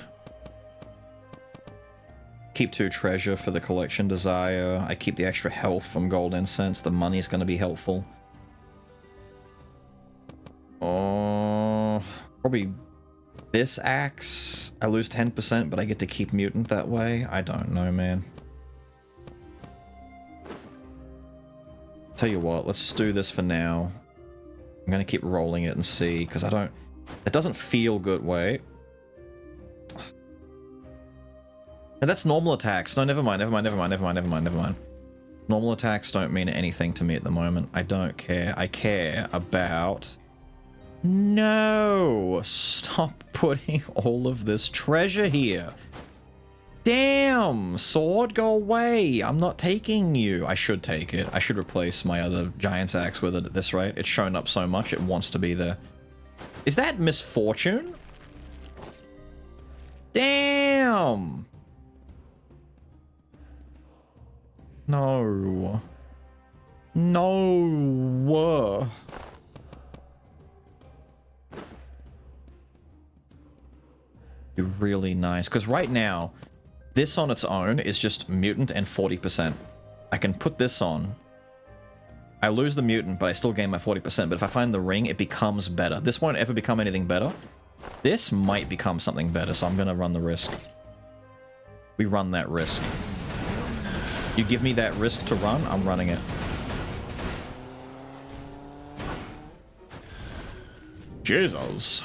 [SPEAKER 1] Keep 2 treasure for the collection desire. I keep the extra health from gold incense. The money's going to be helpful. Oh, probably this axe. I lose 10%, but I get to keep mutant that way. I don't know, man. Tell you what, let's just do this for now. I'm gonna keep rolling it and see, because I don't... It doesn't feel good. Wait. No, that's normal attacks. No, never mind. Normal attacks don't mean anything to me at the moment. I don't care. I care about... No! Stop putting all of this treasure here. Damn! Sword, go away! I'm not taking you. I should take it. I should replace my other giant's axe with it at this rate. It's shown up so much, it wants to be there. Is that misfortune? Damn! No. No. You're really nice. Because right now... This on its own is just mutant and 40%. I can put this on. I lose the mutant, but I still gain my 40%. But if I find the ring, it becomes better. This won't ever become anything better. This might become something better, so I'm going to run the risk. We run that risk. You give me that risk to run, I'm running it. Jesus.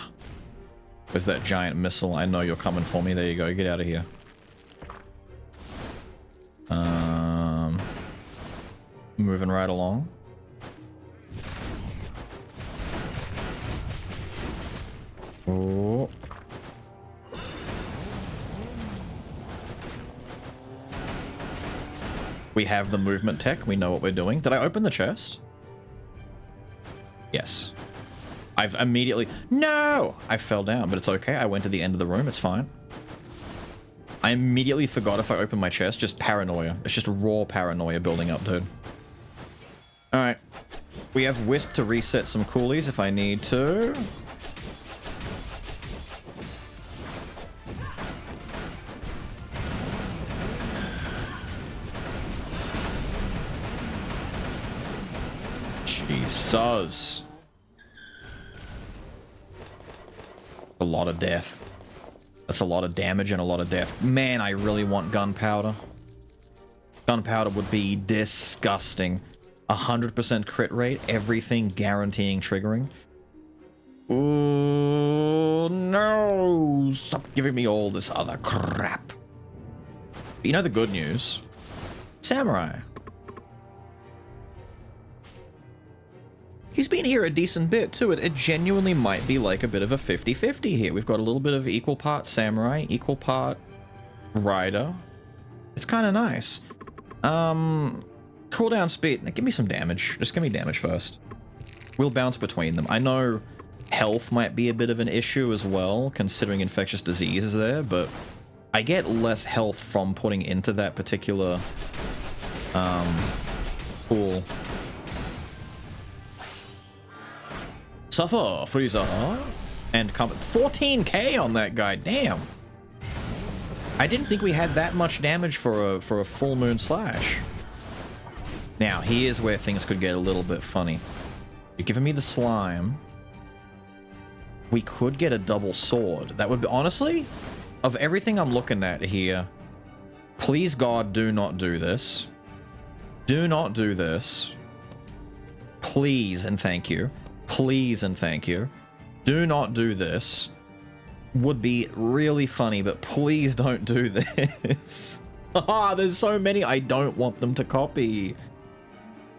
[SPEAKER 1] Where's that giant missile? I know you're coming for me. There you go. Get out of here. Moving right along. Oh. We have the movement tech. We know what we're doing. Did I open the chest? Yes. I've immediately... No! I fell down, but it's okay. I went to the end of the room. It's fine. I immediately forgot if I opened my chest. Just paranoia. It's just raw paranoia building up, dude. Alright. We have Wisp to reset some coolies if I need to. Jesus. A lot of death. That's a lot of damage and a lot of death. Man, I really want gunpowder. Gunpowder would be disgusting. 100% crit rate, everything guaranteeing triggering. Oh no! Stop giving me all this other crap. But you know the good news? Samurai. He's been here a decent bit too. It genuinely might be like a bit of a 50-50 here. We've got a little bit of equal part samurai, equal part rider. It's kind of nice. Cooldown speed. Now, give me some damage. Just give me damage first. We'll bounce between them. I know health might be a bit of an issue as well, considering infectious disease is there, but I get less health from putting into that particular pool. Suffer, Freezer, and come 14k on that guy. Damn. I didn't think we had that much damage for a full moon slash. Now here's where things could get a little bit funny. You're giving me the slime. We could get a double sword. That would be, honestly, of everything I'm looking at here, please God, do not do this. Do not do this. Please and thank you. Please and thank you. Do not do this. Would be really funny, but please don't do this. Ah, there's so many I don't want them to copy.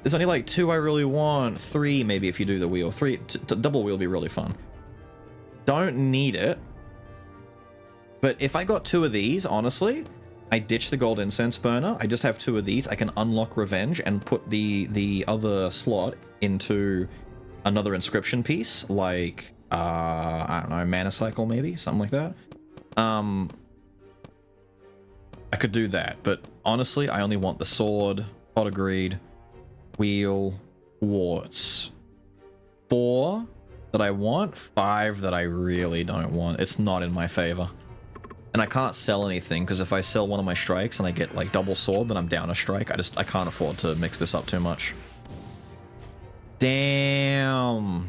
[SPEAKER 1] There's only like 2 I really want. 3 maybe if you do the wheel. 3 double wheel be really fun. Don't need it. But if I got 2 of these, honestly, I ditch the gold incense burner. I just have 2 of these. I can unlock revenge and put the other slot into another inscription piece, like I don't know, mana cycle maybe, something like that. I could do that, but honestly, I only want the sword, pot of greed, wheel, warts. 4 that I want, 5 that I really don't want. It's not in my favor. And I can't sell anything, because if I sell one of my strikes and I get like double sword, then I'm down a strike. I can't afford to mix this up too much. Damn.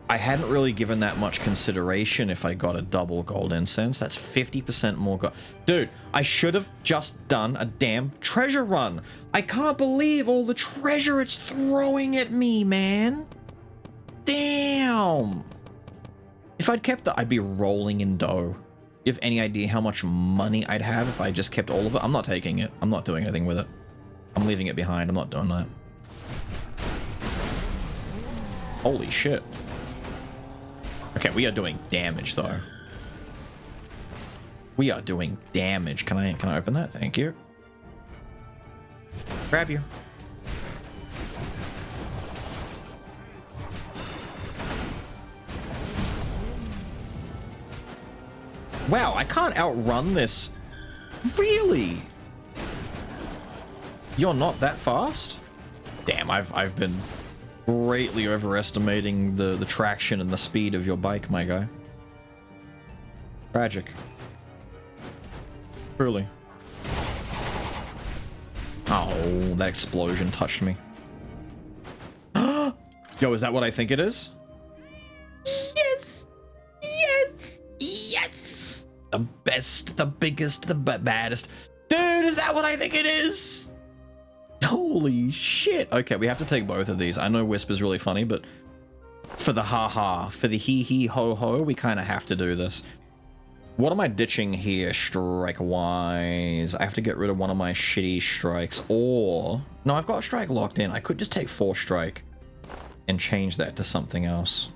[SPEAKER 1] I hadn't really given that much consideration if I got a double gold incense. That's 50% more gold. Dude, I should have just done a damn treasure run. I can't believe all the treasure it's throwing at me, man. Damn. If I'd kept that, I'd be rolling in dough. You have any idea how much money I'd have if I just kept all of it? I'm not taking it. I'm not doing anything with it. I'm leaving it behind. I'm not doing that. Holy shit. Okay, we are doing damage though. We are doing damage. Can I open that? Thank you. Grab you. Wow, I can't outrun this. Really? You're not that fast? Damn, I've been greatly overestimating the traction and the speed of your bike, my guy. Tragic. Truly. Oh, that explosion touched me. Yo, is that what I think it is? Yes! Yes! Yes! The best, the biggest, the baddest. Dude, is that what I think it is? Holy shit. Okay, we have to take both of these. I know Wisp is really funny, but for the ha-ha, for the hee-hee ho-ho, we kind of have to do this. What am I ditching here, strike-wise? I have to get rid of one of my shitty strikes, or... No, I've got a strike locked in. I could just take 4 strike and change that to something else.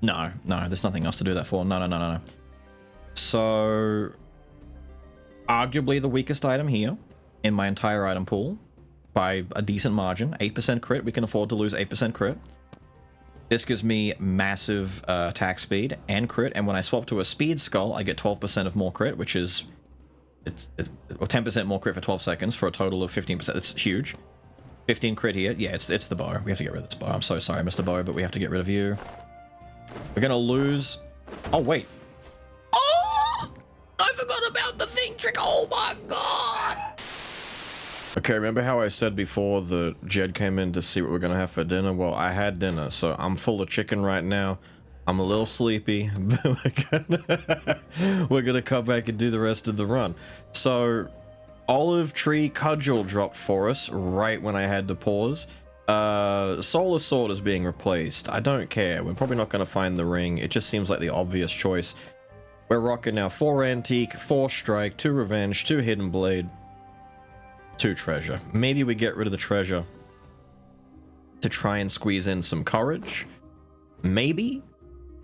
[SPEAKER 1] No, there's nothing else to do that for. No. So... arguably the weakest item here in my entire item pool by a decent margin. 8% crit. We can afford to lose 8% crit. This gives me massive attack speed and crit, and when I swap to a speed skull, I get 12% of more crit, which is... or 10% more crit for 12 seconds for a total of 15%. It's huge. 15 crit here. Yeah, it's the bow. We have to get rid of this bow. I'm so sorry, Mr. Bow, but we have to get rid of you. We're gonna lose... Oh, wait. Oh! I forgot about the thing trick. Oh my god! Okay, remember how I said before that Jed came in to see what we're gonna have for dinner? Well, I had dinner, so I'm full of chicken right now. I'm a little sleepy, but we're gonna come back and do the rest of the run. So, olive tree cudgel dropped for us right when I had to pause. Solar sword is being replaced. I don't care. We're probably not gonna find the ring. It just seems like the obvious choice. We're rocking now 4 antique, 4 strike, 2 revenge, 2 hidden blade, 2 treasure. Maybe we get rid of the treasure to try and squeeze in some courage. Maybe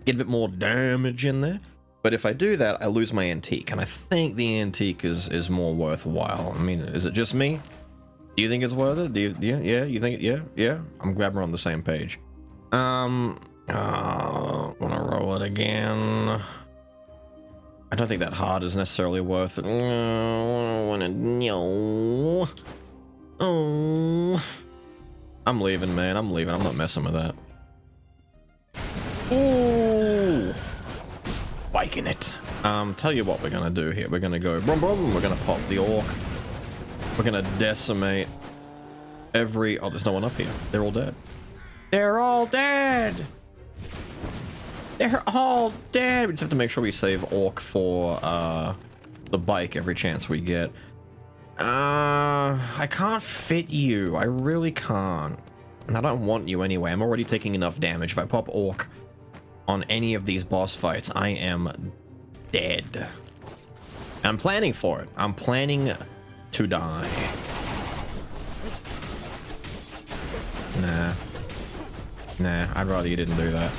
[SPEAKER 1] get a bit more damage in there. But if I do that, I lose my antique, and I think the antique is more worthwhile. I mean, is it just me? Do you think it's worth it? Yeah, you think it? Yeah. I'm glad we're on the same page. Wanna roll it again. I don't think that hard is necessarily worth it. Oh. I'm leaving, man. I'm leaving. I'm not messing with that. Ooh. Biking it. Tell you what we're gonna do here. We're gonna go brum brum. We're gonna pop the orc. We're gonna decimate every... Oh, there's no one up here. They're all dead. They're all dead! They're all dead! We just have to make sure we save orc for the bike every chance we get. I can't fit you. I really can't. And I don't want you anyway. I'm already taking enough damage. If I pop orc on any of these boss fights, I am dead. And I'm planning for it. I'm planning to die. Nah, I'd rather you didn't do that.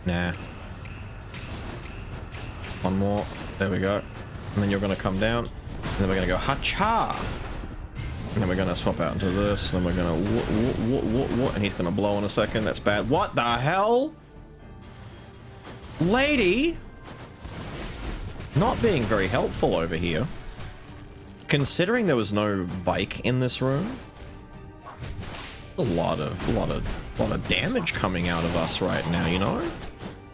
[SPEAKER 1] Nah. One more. There we go. And then you're gonna come down. And then we're gonna go ha-cha! And then we're gonna swap out into this. And then we're gonna what? And he's gonna blow in a second. That's bad. What the hell? Lady! Not being very helpful over here. Considering there was no bike in this room, a lot of damage coming out of us right now, you know?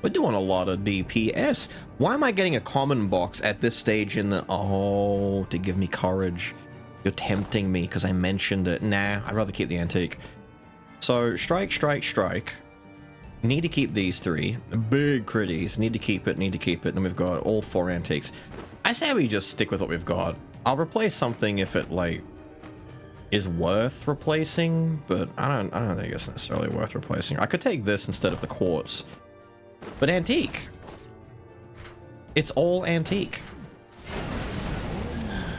[SPEAKER 1] We're doing a lot of DPS. Why am I getting a common box at this stage in the... Oh, to give me courage. You're tempting me because I mentioned it. Nah, I'd rather keep the antique. So, strike, strike, strike. Need to keep these 3. Big critties. Need to keep it, need to keep it. And we've got all 4 antiques. I say we just stick with what we've got. I'll replace something if it, like, is worth replacing, but I don't think it's necessarily worth replacing. I could take this instead of the quartz. But antique. It's all antique.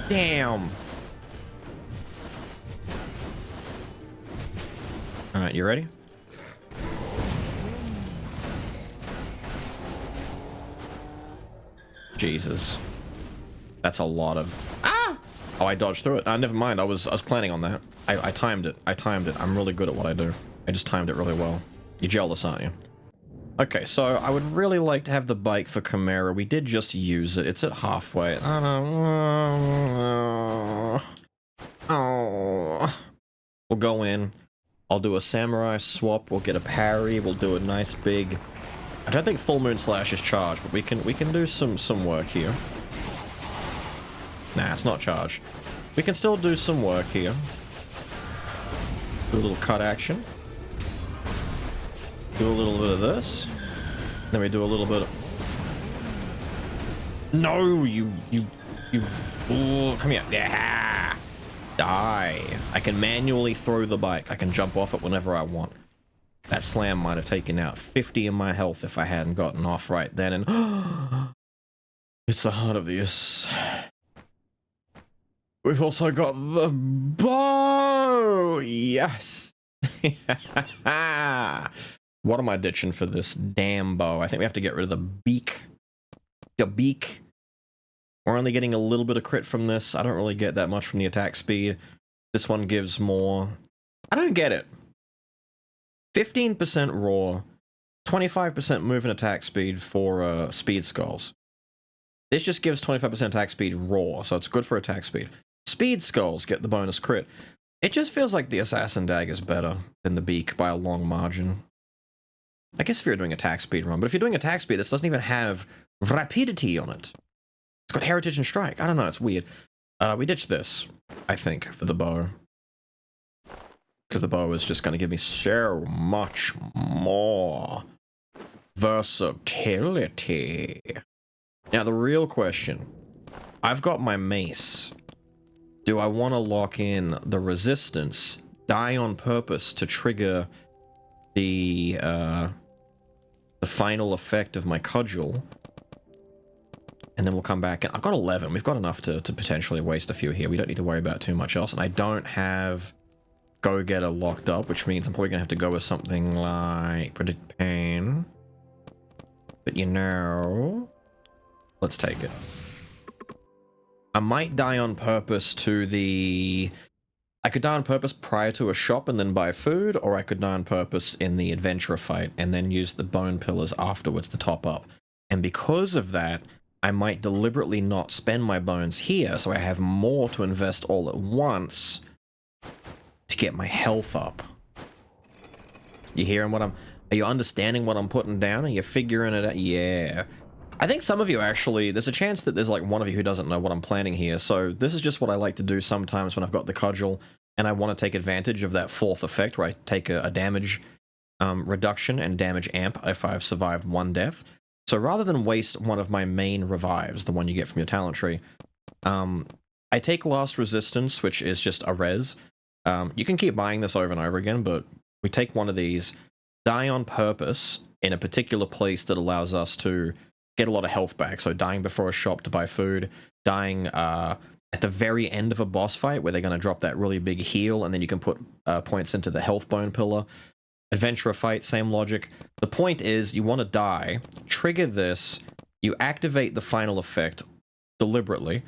[SPEAKER 1] Damn. Alright, you ready? Jesus. That's a lot of... Ah! Oh, I dodged through it. Never mind. I was planning on that. I timed it. I'm really good at what I do. I just timed it really well. You're jealous, aren't you? Okay, so I would really like to have the bike for Chimera. We did just use it. It's at halfway. Oh. We'll go in. I'll do a samurai swap. We'll get a parry. We'll do a nice big... I don't think Full Moon Slash is charged, but we can do some work here. Nah, it's not charged. We can still do some work here. Do a little cut action. Do a little bit of this. Then we do a little bit of... No, you... Oh, come here. Yeah. Die. I can manually throw the bike. I can jump off it whenever I want. That slam might have taken out 50 of my health if I hadn't gotten off right then, and it's the heart of this. We've also got the bow! Yes! What am I ditching for this damn bow? I think we have to get rid of the beak. The beak. We're only getting a little bit of crit from this. I don't really get that much from the attack speed. This one gives more. I don't get it. 15% raw, 25% move and attack speed for speed skulls. This just gives 25% attack speed raw, so it's good for attack speed. Speed skulls get the bonus crit. It just feels like the assassin dagger is better than the beak by a long margin. I guess if you're doing attack speed run, but if you're doing attack speed, this doesn't even have rapidity on it. It's got heritage and strike. I don't know, it's weird. We ditched this, I think, for the bow. Because the bow is just going to give me so much more versatility. Now, the real question. I've got my mace. Do I want to lock in the resistance, die on purpose to trigger the final effect of my cudgel? And then we'll come back. And I've got 11. We've got enough to potentially waste a few here. We don't need to worry about too much else. And I don't have Go-Getter locked up, which means I'm probably going to have to go with something like Predict Pain. But you know, let's take it. I might die on purpose to the... I could die on purpose prior to a shop and then buy food, or I could die on purpose in the adventurer fight and then use the bone pillars afterwards to top up. And because of that, I might deliberately not spend my bones here, so I have more to invest all at once to get my health up. You hearing what are you understanding what I'm putting down? Are you figuring it out? Yeah. I think some of you actually, there's a chance that there's like one of you who doesn't know what I'm planning here, so this is just what I like to do sometimes when I've got the cudgel and I want to take advantage of that fourth effect where I take a damage reduction and damage amp if I've survived one death. So rather than waste one of my main revives, the one you get from your talent tree, I take Last Resistance, which is just a res. You can keep buying this over and over again, but we take one of these, die on purpose in a particular place that allows us to get a lot of health back. So dying before a shop to buy food, dying at the very end of a boss fight where they're going to drop that really big heal, and then you can put points into the health bone pillar. Adventurer fight, same logic. The point is, you want to die, trigger this, you activate the final effect deliberately,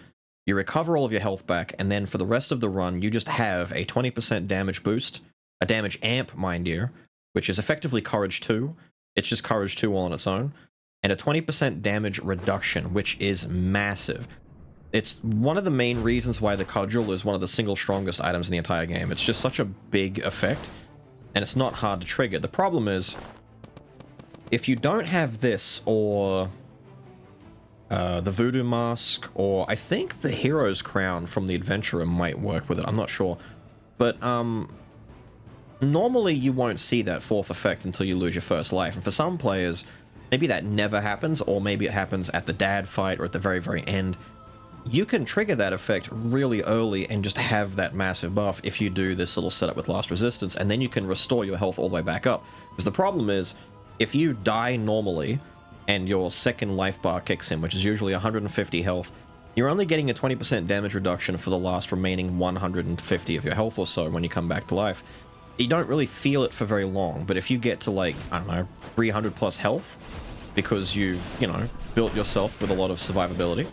[SPEAKER 1] you recover all of your health back, and then for the rest of the run, you just have a 20% damage boost, a damage amp, mind you, which is effectively Courage 2. It's just Courage 2 all on its own, and a 20% damage reduction, which is massive. It's one of the main reasons why the cudgel is one of the single strongest items in the entire game. It's just such a big effect, and it's not hard to trigger. The problem is, if you don't have this, or the Voodoo Mask, or I think the Hero's Crown from the Adventurer might work with it, I'm not sure. But, normally you won't see that fourth effect until you lose your first life, and for some players, maybe that never happens, or maybe it happens at the dad fight or at the very, very end. You can trigger that effect really early and just have that massive buff if you do this little setup with Last Resistance, and then you can restore your health all the way back up. Because the problem is, if you die normally and your second life bar kicks in, which is usually 150 health, you're only getting a 20% damage reduction for the last remaining 150 of your health or so when you come back to life. You don't really feel it for very long, but if you get to, like, I don't know, 300 plus health, because you've, you know, built yourself with a lot of survivability,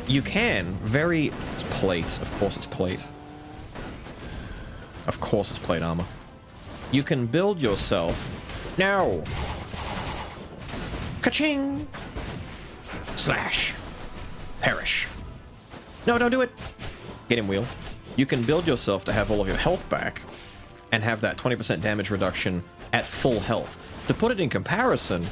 [SPEAKER 1] you can very... It's plate. Of course it's plate. Of course it's plate armor. You can build yourself... No! Ka-ching! Slash. Perish. No, don't do it! Get him, Wheel. You can build yourself to have all of your health back and have that 20% damage reduction at full health. To put it in comparison,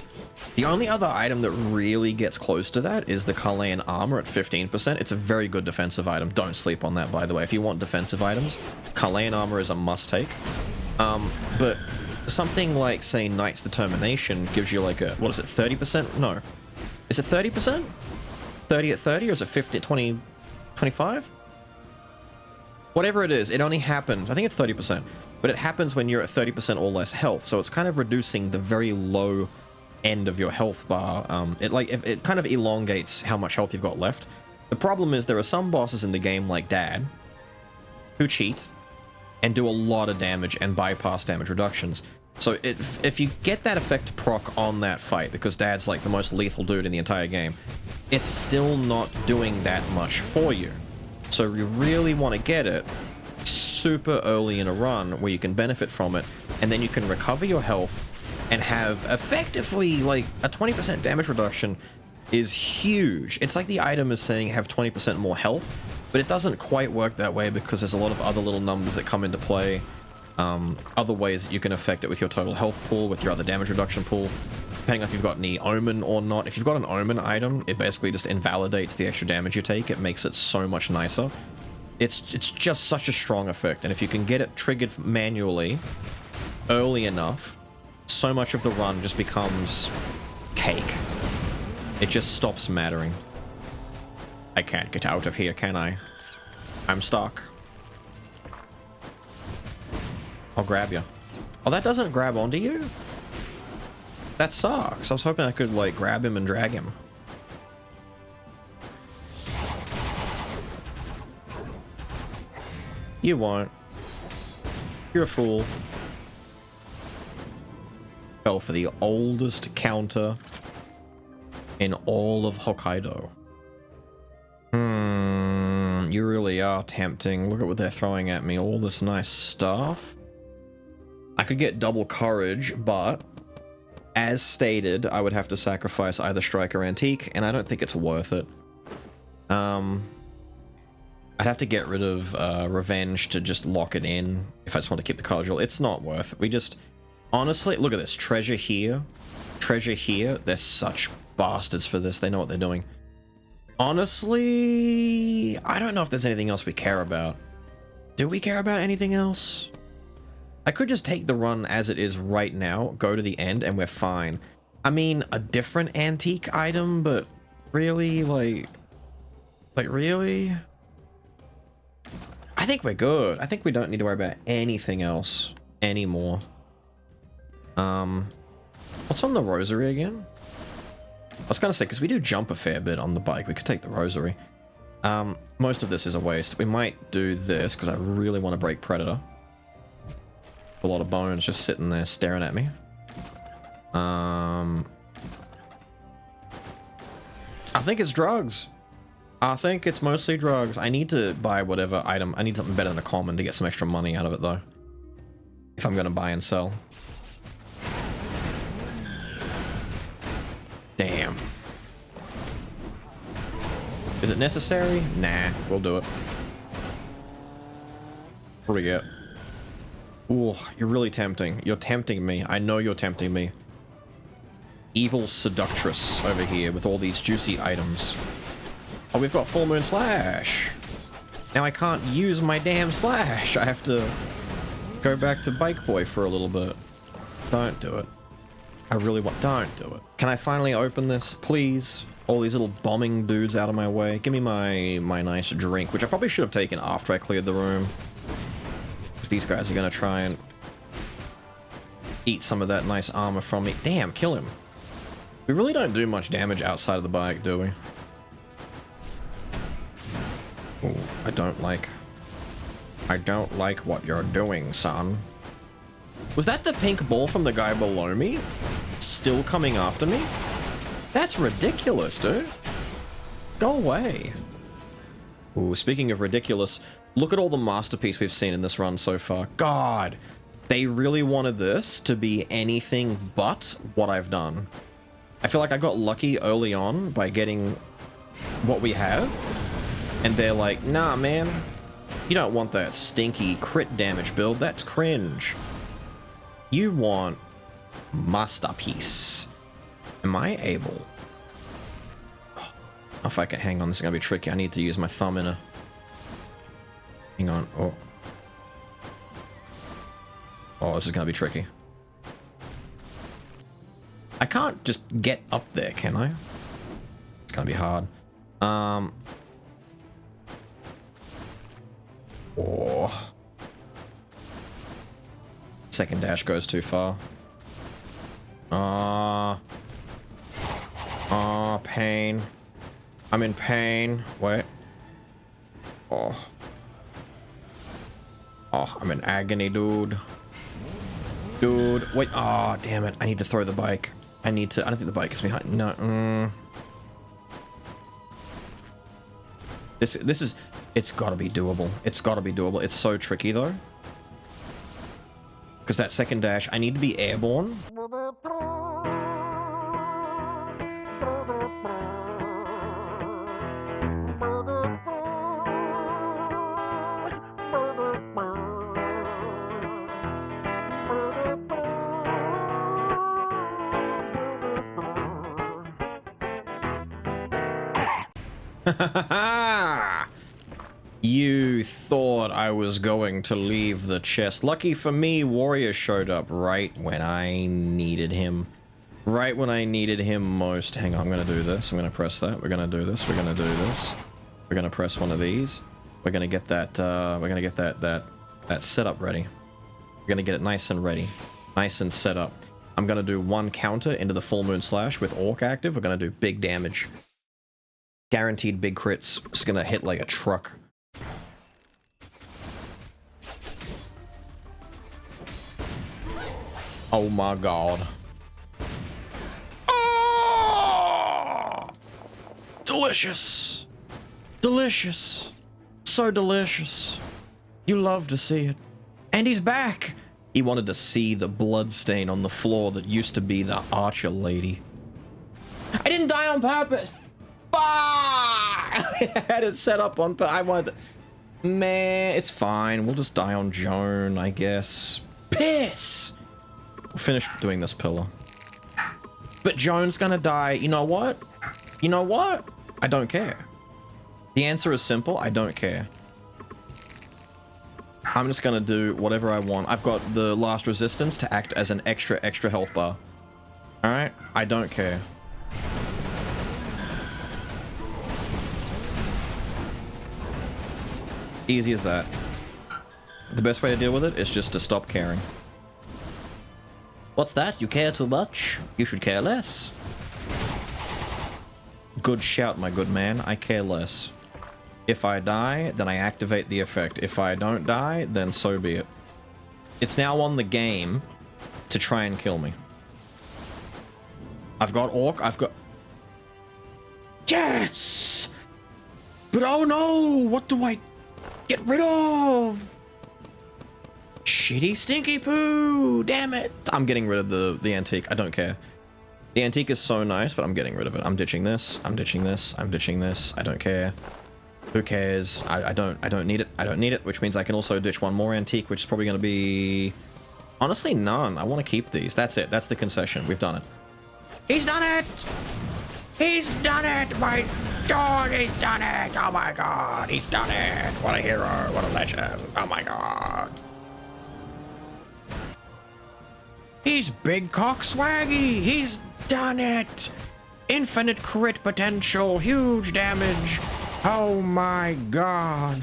[SPEAKER 1] the only other item that really gets close to that is the Carleon armor at 15%. It's a very good defensive item. Don't sleep on that, by the way. If you want defensive items, Carleon armor is a must-take. But something like, say, Knight's Determination gives you like a, what is it, 30%? No. Is it 30%? 30 at 30, or is it 50 at 20, 25? Whatever it is, it only happens, I think it's 30%. but it happens when you're at 30% or less health, so it's kind of reducing the very low end of your health bar. It kind of elongates how much health you've got left. The problem is there are some bosses in the game, like Dad, who cheat and do a lot of damage and bypass damage reductions. So if you get that effect proc on that fight, because Dad's like the most lethal dude in the entire game, it's still not doing that much for you. So you really want to get it super early in a run where you can benefit from it, and then you can recover your health and have effectively like a 20% damage reduction is huge. It's like the item is saying have 20% more health, but it doesn't quite work that way because there's a lot of other little numbers that come into play. Other ways that you can affect it with your total health pool, with your other damage reduction pool, depending on if you've got any omen or not. If you've got an omen item, it basically just invalidates the extra damage you take. It makes it so much nicer. It's just such a strong effect, and if you can get it triggered manually early enough, so much of the run just becomes cake. It just stops mattering. I can't get out of here, can I? I'm stuck. I'll grab you. Oh, that doesn't grab onto you? That sucks. I was hoping I could, like, grab him and drag him. You won't. You're a fool. Fell for the oldest counter in all of Hokkaido. You really are tempting. Look at what they're throwing at me. All this nice stuff. I could get double courage, but as stated, I would have to sacrifice either strike or antique, and I don't think it's worth it. I'd have to get rid of revenge to just lock it in if I just want to keep the cordial. It's not worth it. We just... Honestly, look at this. Treasure here. Treasure here. They're such bastards for this. They know what they're doing. Honestly, I don't know if there's anything else we care about. Do we care about anything else? I could just take the run as it is right now, go to the end, and we're fine. I mean, a different antique item, but really, like really? I think we're good. I think we don't need to worry about anything else anymore. What's on the rosary again? I was gonna say, because we do jump a fair bit on the bike, we could take the rosary. Most of this is a waste. We might do this, because I really want to break Predator. A lot of bones just sitting there staring at me. I think it's drugs. I think it's mostly drugs. I need to buy whatever item. I need something better than a common to get some extra money out of it, though. If I'm going to buy and sell. Damn. Is it necessary? Nah, we'll do it. What do we get? Ooh, you're really tempting. You're tempting me. I know you're tempting me. Evil seductress over here with all these juicy items. Oh, we've got Full Moon Slash. Now I can't use my damn slash. I have to go back to Bike Boy for a little bit. Don't do it. I really want... Don't do it. Can I finally open this, please? All these little bombing dudes out of my way. Give me my nice drink, which I probably should have taken after I cleared the room. Because these guys are going to try and eat some of that nice armor from me. Damn, kill him. We really don't do much damage outside of the bike, do we? Ooh, I don't like what you're doing, son. Was that the pink ball from the guy below me? Still coming after me? That's ridiculous, dude. Go away. Ooh, speaking of ridiculous, look at all the masterpiece we've seen in this run so far. God, they really wanted this to be anything but what I've done. I feel like I got lucky early on by getting what we have. And they're like, nah, man, you don't want that stinky crit damage build. That's cringe. You want masterpiece. Am I able? Oh, if I can hang on, this is gonna be tricky. I need to use my thumb in a... Hang on. Oh. Oh, this is gonna be tricky. I can't just get up there, can I? It's gonna be hard. Oh. Second dash goes too far. Pain. I'm in pain. Wait. Oh, I'm in agony, dude. Dude, wait. Oh, damn it. I need to throw the bike. I don't think the bike is behind. No. This is, it's gotta be doable. It's gotta be doable. It's so tricky though. Because that second dash, I need to be airborne. You thought I was going to leave the chest. Lucky for me, Warrior showed up right when I needed him. Right when I needed him most. Hang on, I'm gonna do this. I'm gonna press that. We're gonna do this. We're gonna do this. We're gonna press one of these. We're gonna get that, that setup ready. We're gonna get it nice and ready. Nice and set up. I'm gonna do one counter into the Full Moon Slash with Orc active. We're gonna do big damage. Guaranteed big crits. It's gonna hit like a truck. Oh my god. Oh! Delicious. Delicious. So delicious. You love to see it. And he's back. He wanted to see the blood stain on the floor that used to be the Archer lady. I didn't die on purpose. Fuck! I had it set up on purpose. I wanted to... Man, it's fine. We'll just die on Joan, I guess. Piss! We'll finish doing this pillar. But Joan's gonna die. You know what? You know what? I don't care. The answer is simple. I don't care. I'm just gonna do whatever I want. I've got the last resistance to act as an extra health bar. Alright? I don't care. Easy as that. The best way to deal with it is just to stop caring. What's that? You care too much? You should care less. Good shout, my good man. I care less. If I die, then I activate the effect. If I don't die, then so be it. It's now on the game to try and kill me. I've got Orc, I've got... Yes! But oh no! What do I get rid of? Shitty stinky poo! Damn it! I'm getting rid of the antique. I don't care. The antique is so nice, but I'm getting rid of it. I'm ditching this. I'm ditching this. I'm ditching this. I don't care. Who cares? I don't need it. I don't need it, which means I can also ditch one more antique, which is probably going to be... Honestly, none. I want to keep these. That's it. That's the concession. We've done it. He's done it! He's done it! My dog, he's done it! Oh my god, he's done it! What a hero, what a legend. Oh my god. He's big cock swaggy! He's done it! Infinite crit potential, huge damage. Oh my god.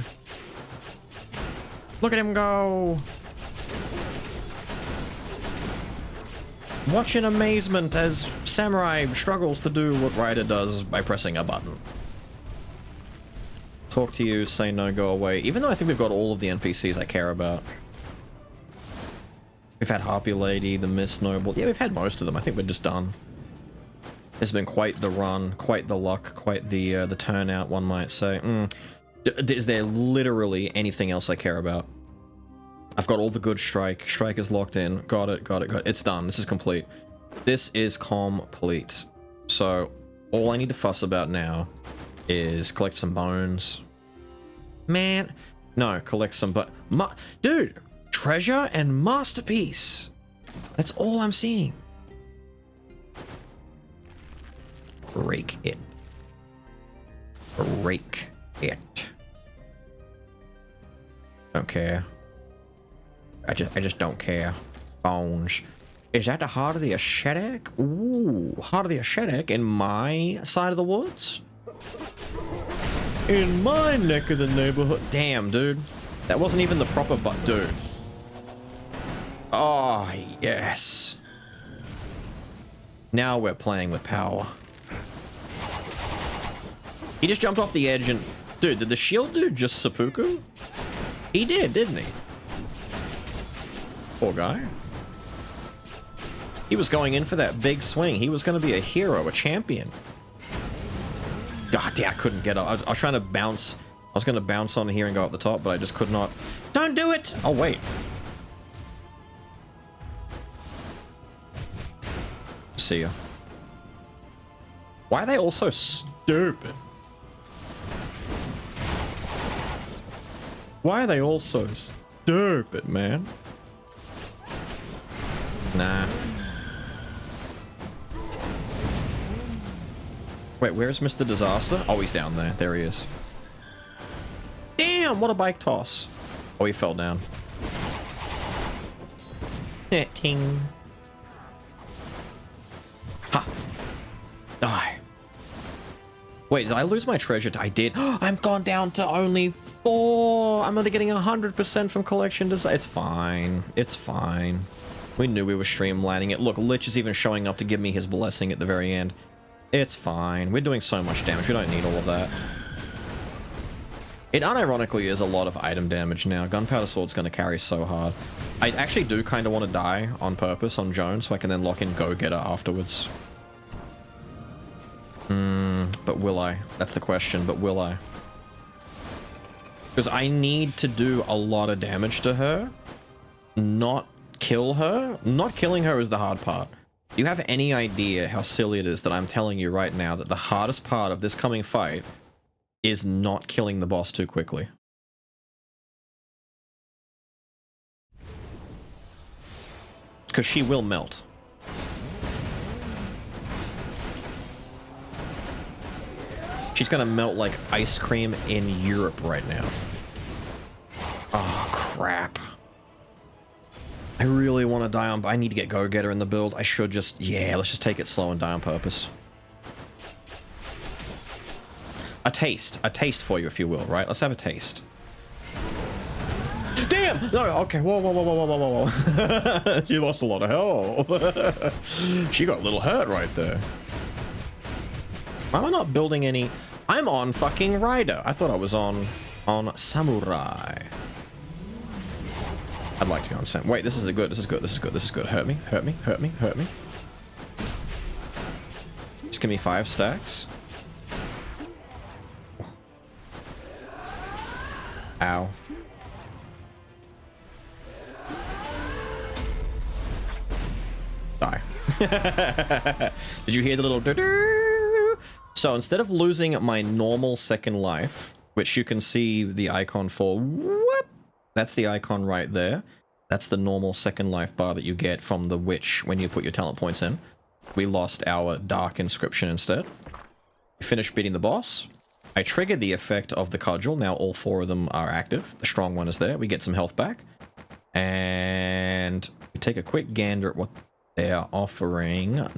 [SPEAKER 1] Look at him go. Watch in amazement as Samurai struggles to do what Ryder does by pressing a button. Talk to you, say no, go away. Even though I think we've got all of the NPCs I care about. We've had Harpy Lady, the Miss Noble. Yeah, we've had most of them. I think we're just done. It's been quite the run, quite the luck, quite the turnout, one might say. Is there literally anything else I care about? I've got all the good strike. Strike is locked in. Got it, got it, got it. It's done. This is complete. This is complete. So, all I need to fuss about now is collect some bones. Man. No, collect some dude! Treasure and masterpiece. That's all I'm seeing. Break it. Break it. Don't care. I just don't care. Bones. Is that the Heart of the Ascetic? Ooh, Heart of the Ascetic in my side of the woods? In my neck of the neighborhood. Damn, dude. That wasn't even the proper dude. Oh, yes. Now we're playing with power. He just jumped off the edge and... Dude, did the shield dude just seppuku? He did, didn't he? Poor guy. He was going in for that big swing. He was going to be a hero, a champion. God damn, I couldn't get up. I was trying to bounce. I was going to bounce on here and go up the top, but I just could not. Don't do it! Oh, wait. See ya. Why are they all so stupid? Why are they all so stupid, man? Nah. Wait, where's Mr. Disaster? Oh, he's down there. There he is. Damn, what a bike toss. Oh, he fell down. Ting. Ha. Die. Wait, did I lose my treasure? I did. I'm gone down to only 4. I'm only getting 100% from collection design. It's fine. It's fine. We knew we were streamlining it. Look, Lich is even showing up to give me his blessing at the very end. It's fine. We're doing so much damage. We don't need all of that. It unironically is a lot of item damage now. Gunpowder Sword's going to carry so hard. I actually do kind of want to die on purpose on Joan so I can then lock in Go-Getter afterwards. But will I? That's the question, but will I? Because I need to do a lot of damage to her, not kill her. Not killing her is the hard part. Do you have any idea how silly it is that I'm telling you right now that the hardest part of this coming fight is not killing the boss too quickly? Because she will melt. She's gonna melt like ice cream in Europe right now. Oh, crap. I really want to die on... I need to get Go-Getter in the build. I should just... Yeah, let's just take it slow and die on purpose. A taste. A taste for you, if you will, right? Let's have a taste. Damn! No, okay. Whoa, whoa, whoa, whoa, whoa, whoa, whoa. She lost a lot of health. She got a little hurt right there. Why am I not building any... I'm on fucking Rider. I thought I was on Samurai. I'd like to be on Sam. Wait, this is a good. This is good. This is good. This is good. Hurt me. Hurt me. Hurt me. Hurt me. Just give me 5 stacks. Ow. Die. Did you hear the little doo-doo? So instead of losing my normal second life, which you can see the icon for, whoop, that's the icon right there. That's the normal second life bar that you get from the witch when you put your talent points in. We lost our dark inscription instead. We finished beating the boss. I triggered the effect of the cudgel. Now all 4 of them are active. The strong one is there. We get some health back. And we take a quick gander at what they are offering.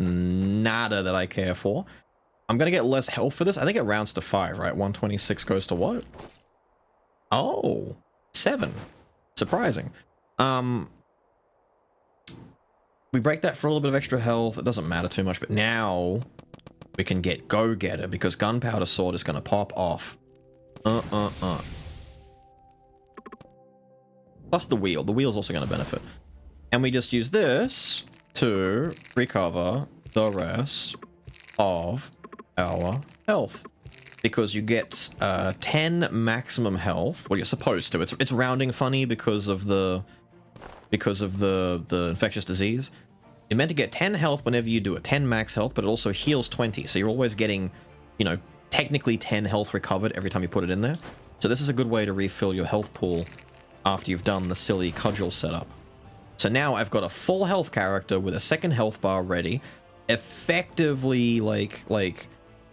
[SPEAKER 1] Nada that I care for. I'm going to get less health for this. I think it rounds to 5, right? 126 goes to what? Oh, 7. Surprising. We break that for a little bit of extra health. It doesn't matter too much, but now we can get Go-Getter because Gunpowder Sword is going to pop off. Plus the wheel. The wheel's also going to benefit. And we just use this to recover the rest of our health. Because you get 10 maximum health. Well, you're supposed to. It's rounding funny because of the infectious disease. You're meant to get 10 health whenever you do it. 10 max health, but it also heals 20. So you're always getting, you know, technically 10 health recovered every time you put it in there. So this is a good way to refill your health pool after you've done the silly cudgel setup. So now I've got a full health character with a second health bar ready. Effectively, like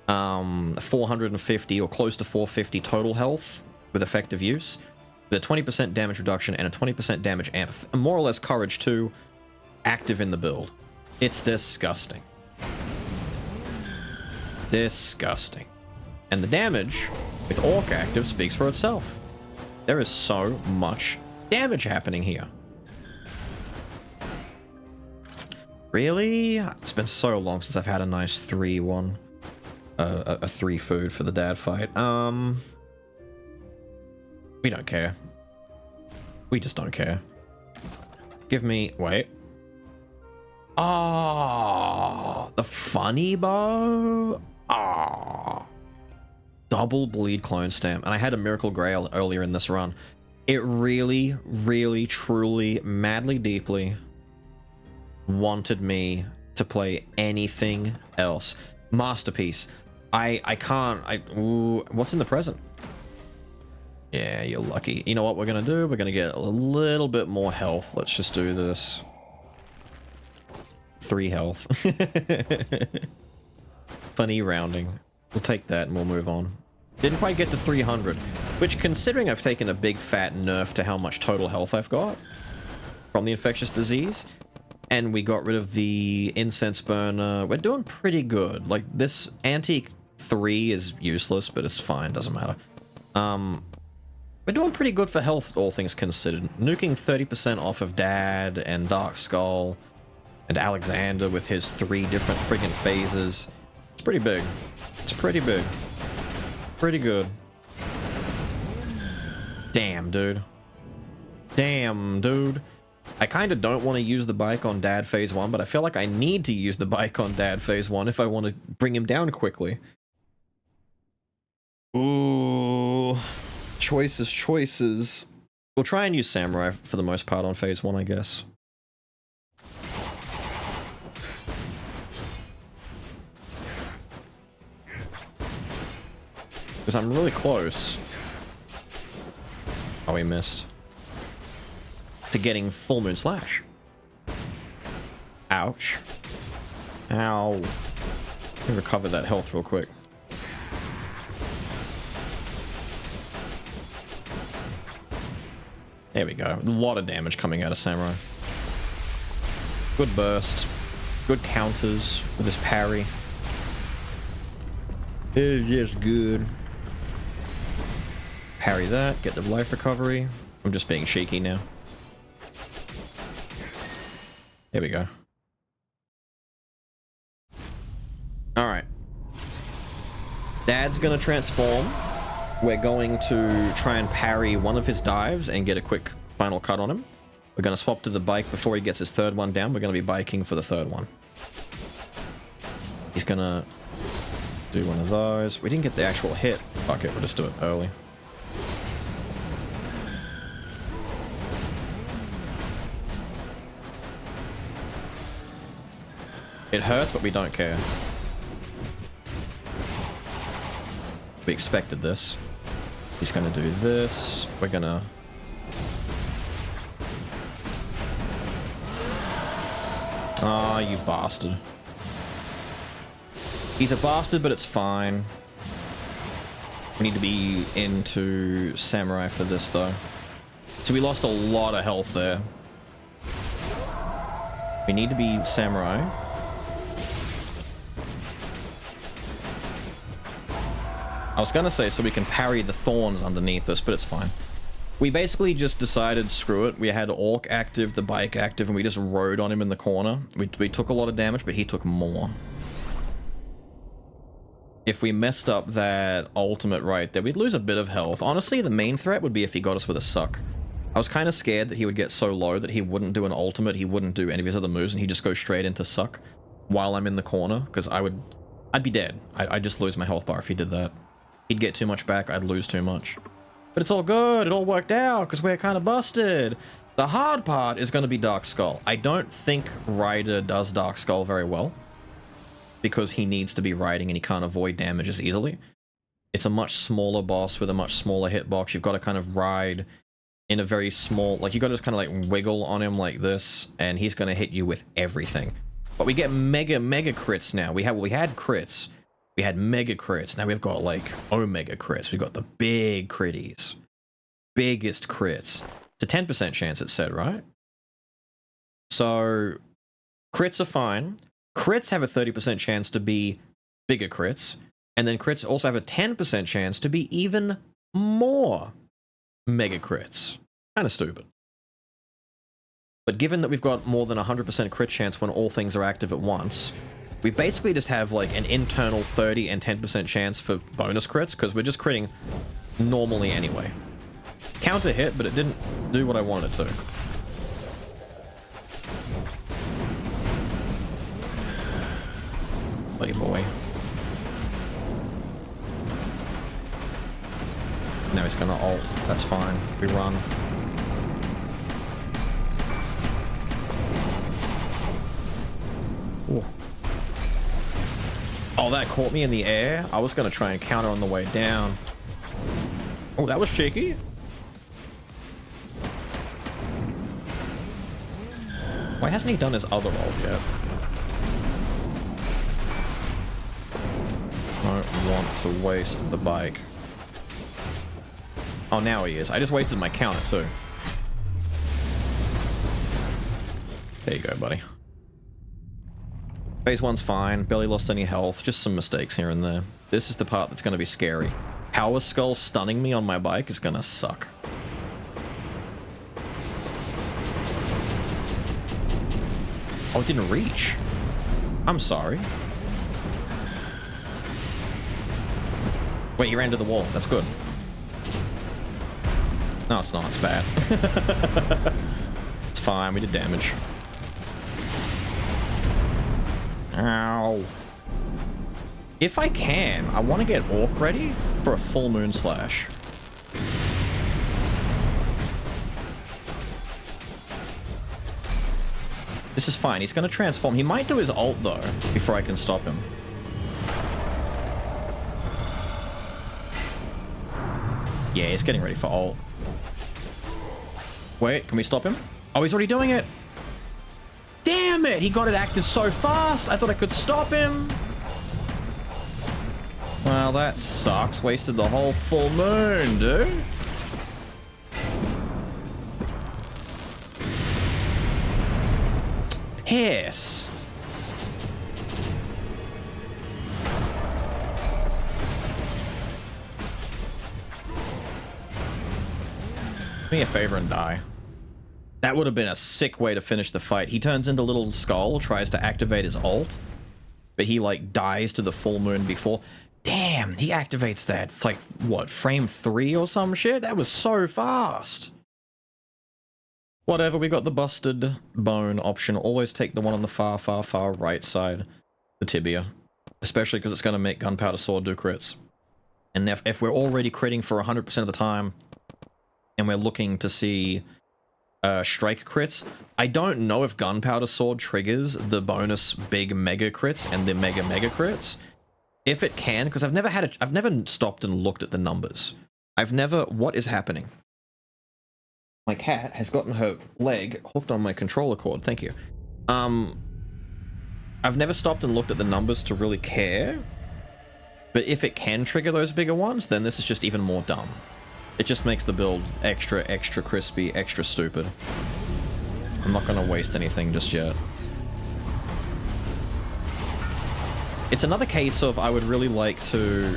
[SPEAKER 1] 450 or close to 450 total health with effective use, with a 20% damage reduction and a 20% damage amp, more or less courage 2 active in the build. It's disgusting. Disgusting. And the damage with Orc active speaks for itself. There is so much damage happening here. Really? It's been so long since I've had a nice 3-1. A 3 food for the dad fight. We don't care. We just don't care. Give me... Wait. Ah, the funny bow? Ah. Double bleed clone stamp. And I had a Miracle Grail earlier in this run. It really, really, truly, madly, deeply wanted me to play anything else. Masterpiece. I can't... Ooh, what's in the present? Yeah, you're lucky. You know what we're gonna do? We're gonna get a little bit more health. Let's just do this. 3 health. Funny rounding. We'll take that and we'll move on. Didn't quite get to 300, which, considering I've taken a big fat nerf to how much total health I've got from the infectious disease, and we got rid of the incense burner, we're doing pretty good. Like, this antique 3 is useless, but it's fine, doesn't matter. We're doing pretty good for health, all things considered. Nuking 30% off of Dad and Dark Skull and Alexander with his 3 different friggin' phases. It's pretty big. It's pretty big. Pretty good. Damn, dude. Damn, dude. I kind of don't want to use the bike on Dad Phase 1, but I feel like I need to use the bike on Dad Phase 1 if I want to bring him down quickly. Ooh. Choices, choices. We'll try and use Samurai for the most part on Phase 1, I guess. Because I'm really close. Oh, we missed. To getting Full Moon Slash. Ouch. Ow. Let me recover that health real quick. There we go. A lot of damage coming out of Samurai. Good burst. Good counters with his parry. It's just good. Parry that. Get the life recovery. I'm just being shaky now. There we go. Alright. Dad's gonna transform. We're going to try and parry one of his dives and get a quick final cut on him. We're going to swap to the bike before he gets his 3rd one down. We're going to be biking for the 3rd one. He's going to do one of those. We didn't get the actual hit. Fuck it, we'll just do it early. It hurts, but we don't care. We expected this. He's gonna do this. We're gonna... Ah, oh, you bastard. He's a bastard, but it's fine. We need to be into Samurai for this, though. So we lost a lot of health there. We need to be Samurai. I was gonna say so we can parry the thorns underneath us, but it's fine. We basically just decided, screw it. We had Orc active, the bike active, and we just rode on him in the corner. We took a lot of damage, but he took more. If we messed up that ultimate right there, we'd lose a bit of health. Honestly, the main threat would be if he got us with a suck. I was kind of scared that he would get so low that he wouldn't do an ultimate, he wouldn't do any of his other moves, and he'd just go straight into suck while I'm in the corner, because I'd be dead. I'd just lose my health bar if he did that. He'd get too much back, I'd lose too much. But it's all good, it all worked out, because we're kind of busted. The hard part is going to be Dark Skull. I don't think Ryder does Dark Skull very well, because he needs to be riding and he can't avoid damage as easily. It's a much smaller boss with a much smaller hitbox. You've got to kind of ride in a very small... Like, you've got to just kind of like wiggle on him like this, and he's going to hit you with everything. But we get mega crits now. We had crits. We had mega crits. Now we've got like omega crits. We've got the big critties. Biggest crits. It's a 10% chance, it said, right? So crits are fine. Crits have a 30% chance to be bigger crits. And then crits also have a 10% chance to be even more mega crits. Kind of stupid. But given that we've got more than 100% crit chance when all things are active at once, we basically just have like an internal 30 and 10% chance for bonus crits, because we're just critting normally anyway. Counter hit, but it didn't do what I wanted it to. Buddy boy. Now he's gonna ult. That's fine. We run. Ooh. Oh, that caught me in the air. I was gonna try and counter on the way down. Oh, that was cheeky. Why hasn't he done his other ult yet? Don't want to waste the bike. Oh, now he is. I just wasted my counter too. There you go, buddy. Phase 1's fine. Barely lost any health. Just some mistakes here and there. This is the part that's going to be scary. Power Skull stunning me on my bike is going to suck. Oh, it didn't reach. I'm sorry. Wait, you ran to the wall. That's good. No, it's not. It's bad. It's fine. We did damage. Ow. If I can, I want to get Orc ready for a full Moon Slash. This is fine. He's going to transform. He might do his ult, though, before I can stop him. Yeah, he's getting ready for ult. Wait, can we stop him? Oh, he's already doing it. Damn it! He got it active so fast. I thought I could stop him. Well, that sucks. Wasted the whole full moon, dude. Piss. Do me a favor and die. That would have been a sick way to finish the fight. He turns into Little Skull, tries to activate his ult, but he, like, dies to the full moon before. Damn, he activates that, like, what, frame 3 or some shit? That was so fast. Whatever, we got the busted bone option. Always take the one on the far, far, far right side, the tibia. Especially because it's going to make Gunpowder Sword do crits. And if we're already critting for 100% of the time, and we're looking to see strike crits, I don't know if Gunpowder Sword triggers the bonus big mega crits and the mega crits. If it can, because I've never stopped and looked at the numbers. What is happening? My cat has gotten her leg hooked on my controller cord. Thank you. I've never stopped and looked at the numbers to really care. But if it can trigger those bigger ones, then this is just even more dumb. It just makes the build extra crispy, extra stupid. I'm not going to waste anything just yet. It's another case of I would really like to...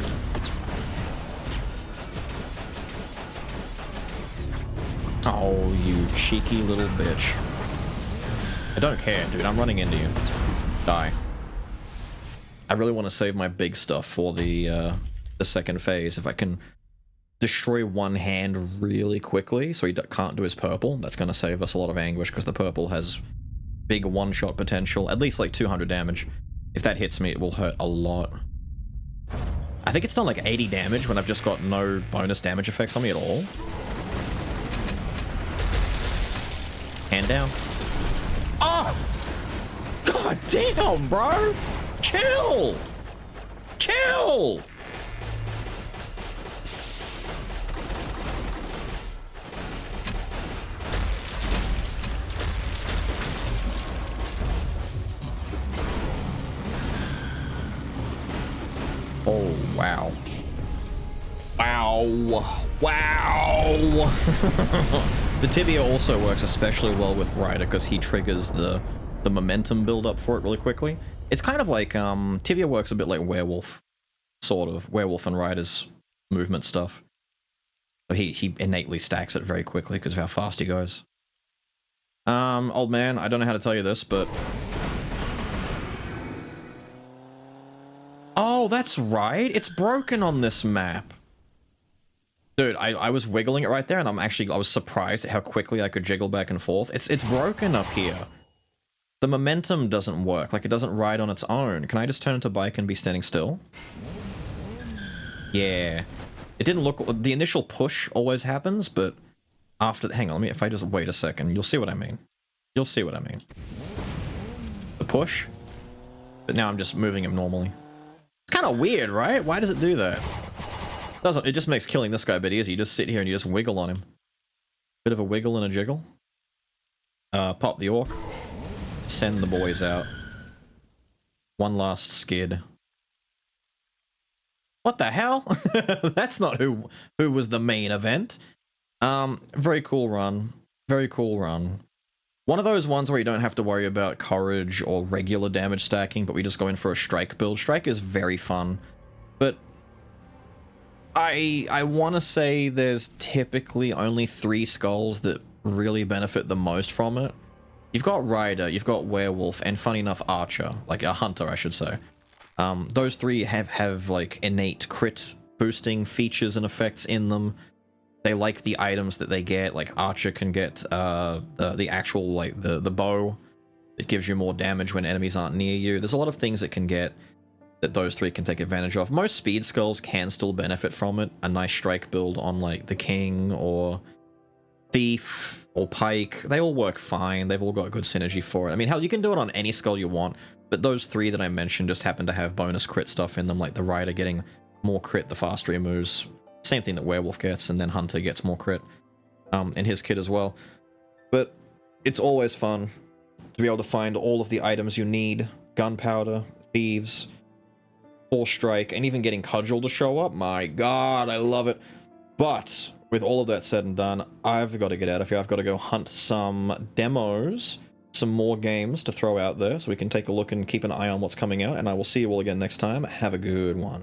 [SPEAKER 1] Oh, you cheeky little bitch. I don't care, dude. I'm running into you. Die. I really want to save my big stuff for the second phase. If I can destroy one hand really quickly so he can't do his purple, that's going to save us a lot of anguish, because the purple has big one-shot potential, at least like 200 damage. If that hits me, it will hurt a lot. I think it's done like 80 damage when I've just got no bonus damage effects on me at all. Hand down. Oh! God damn, bro! Chill! Chill! Oh, wow. Wow. Wow! The tibia also works especially well with Ryder because he triggers the momentum build up for it really quickly. It's kind of like, tibia works a bit like Werewolf, sort of. Werewolf and Ryder's movement stuff. So he innately stacks it very quickly because of how fast he goes. Old man, I don't know how to tell you this, but... Oh, that's right. It's broken on this map. Dude, I was wiggling it right there, and I was surprised at how quickly I could jiggle back and forth. It's broken up here. The momentum doesn't work. Like, it doesn't ride on its own. Can I just turn into bike and be standing still? Yeah. It didn't look... The initial push always happens, but after... Hang on, if I just wait a second, you'll see what I mean. You'll see what I mean. The push, but now I'm just moving him normally. It's kind of weird, right? Why does it do that? It just makes killing this guy a bit easier. You just sit here and you just wiggle on him. Bit of a wiggle and a jiggle. Pop the orc. Send the boys out. One last skid. What the hell? That's not who was the main event. Very cool run. Very cool run. One of those ones where you don't have to worry about courage or regular damage stacking, but we just go in for a strike build. Strike is very fun, but I want to say there's typically only 3 skulls that really benefit the most from it. You've got Rider, you've got Werewolf, and funny enough, Archer. Like, a Hunter, I should say. Those 3 have like, innate crit boosting features and effects in them. They like the items that they get. Like, Archer can get the actual, like, the bow. It gives you more damage when enemies aren't near you. There's a lot of things it can get that those 3 can take advantage of. Most speed skulls can still benefit from it. A nice strike build on, like, the King or Thief or Pike. They all work fine. They've all got good synergy for it. I mean, hell, you can do it on any skull you want, but those 3 that I mentioned just happen to have bonus crit stuff in them, like the Rider getting more crit the faster he moves. Same thing that Werewolf gets, and then Hunter gets more crit in his kit as well. But it's always fun to be able to find all of the items you need. Gunpowder, Thieves, Force Strike, and even getting Cudgel to show up. My god, I love it. But with all of that said and done, I've got to get out of here. I've got to go hunt some demos, some more games to throw out there so we can take a look and keep an eye on what's coming out. And I will see you all again next time. Have a good one.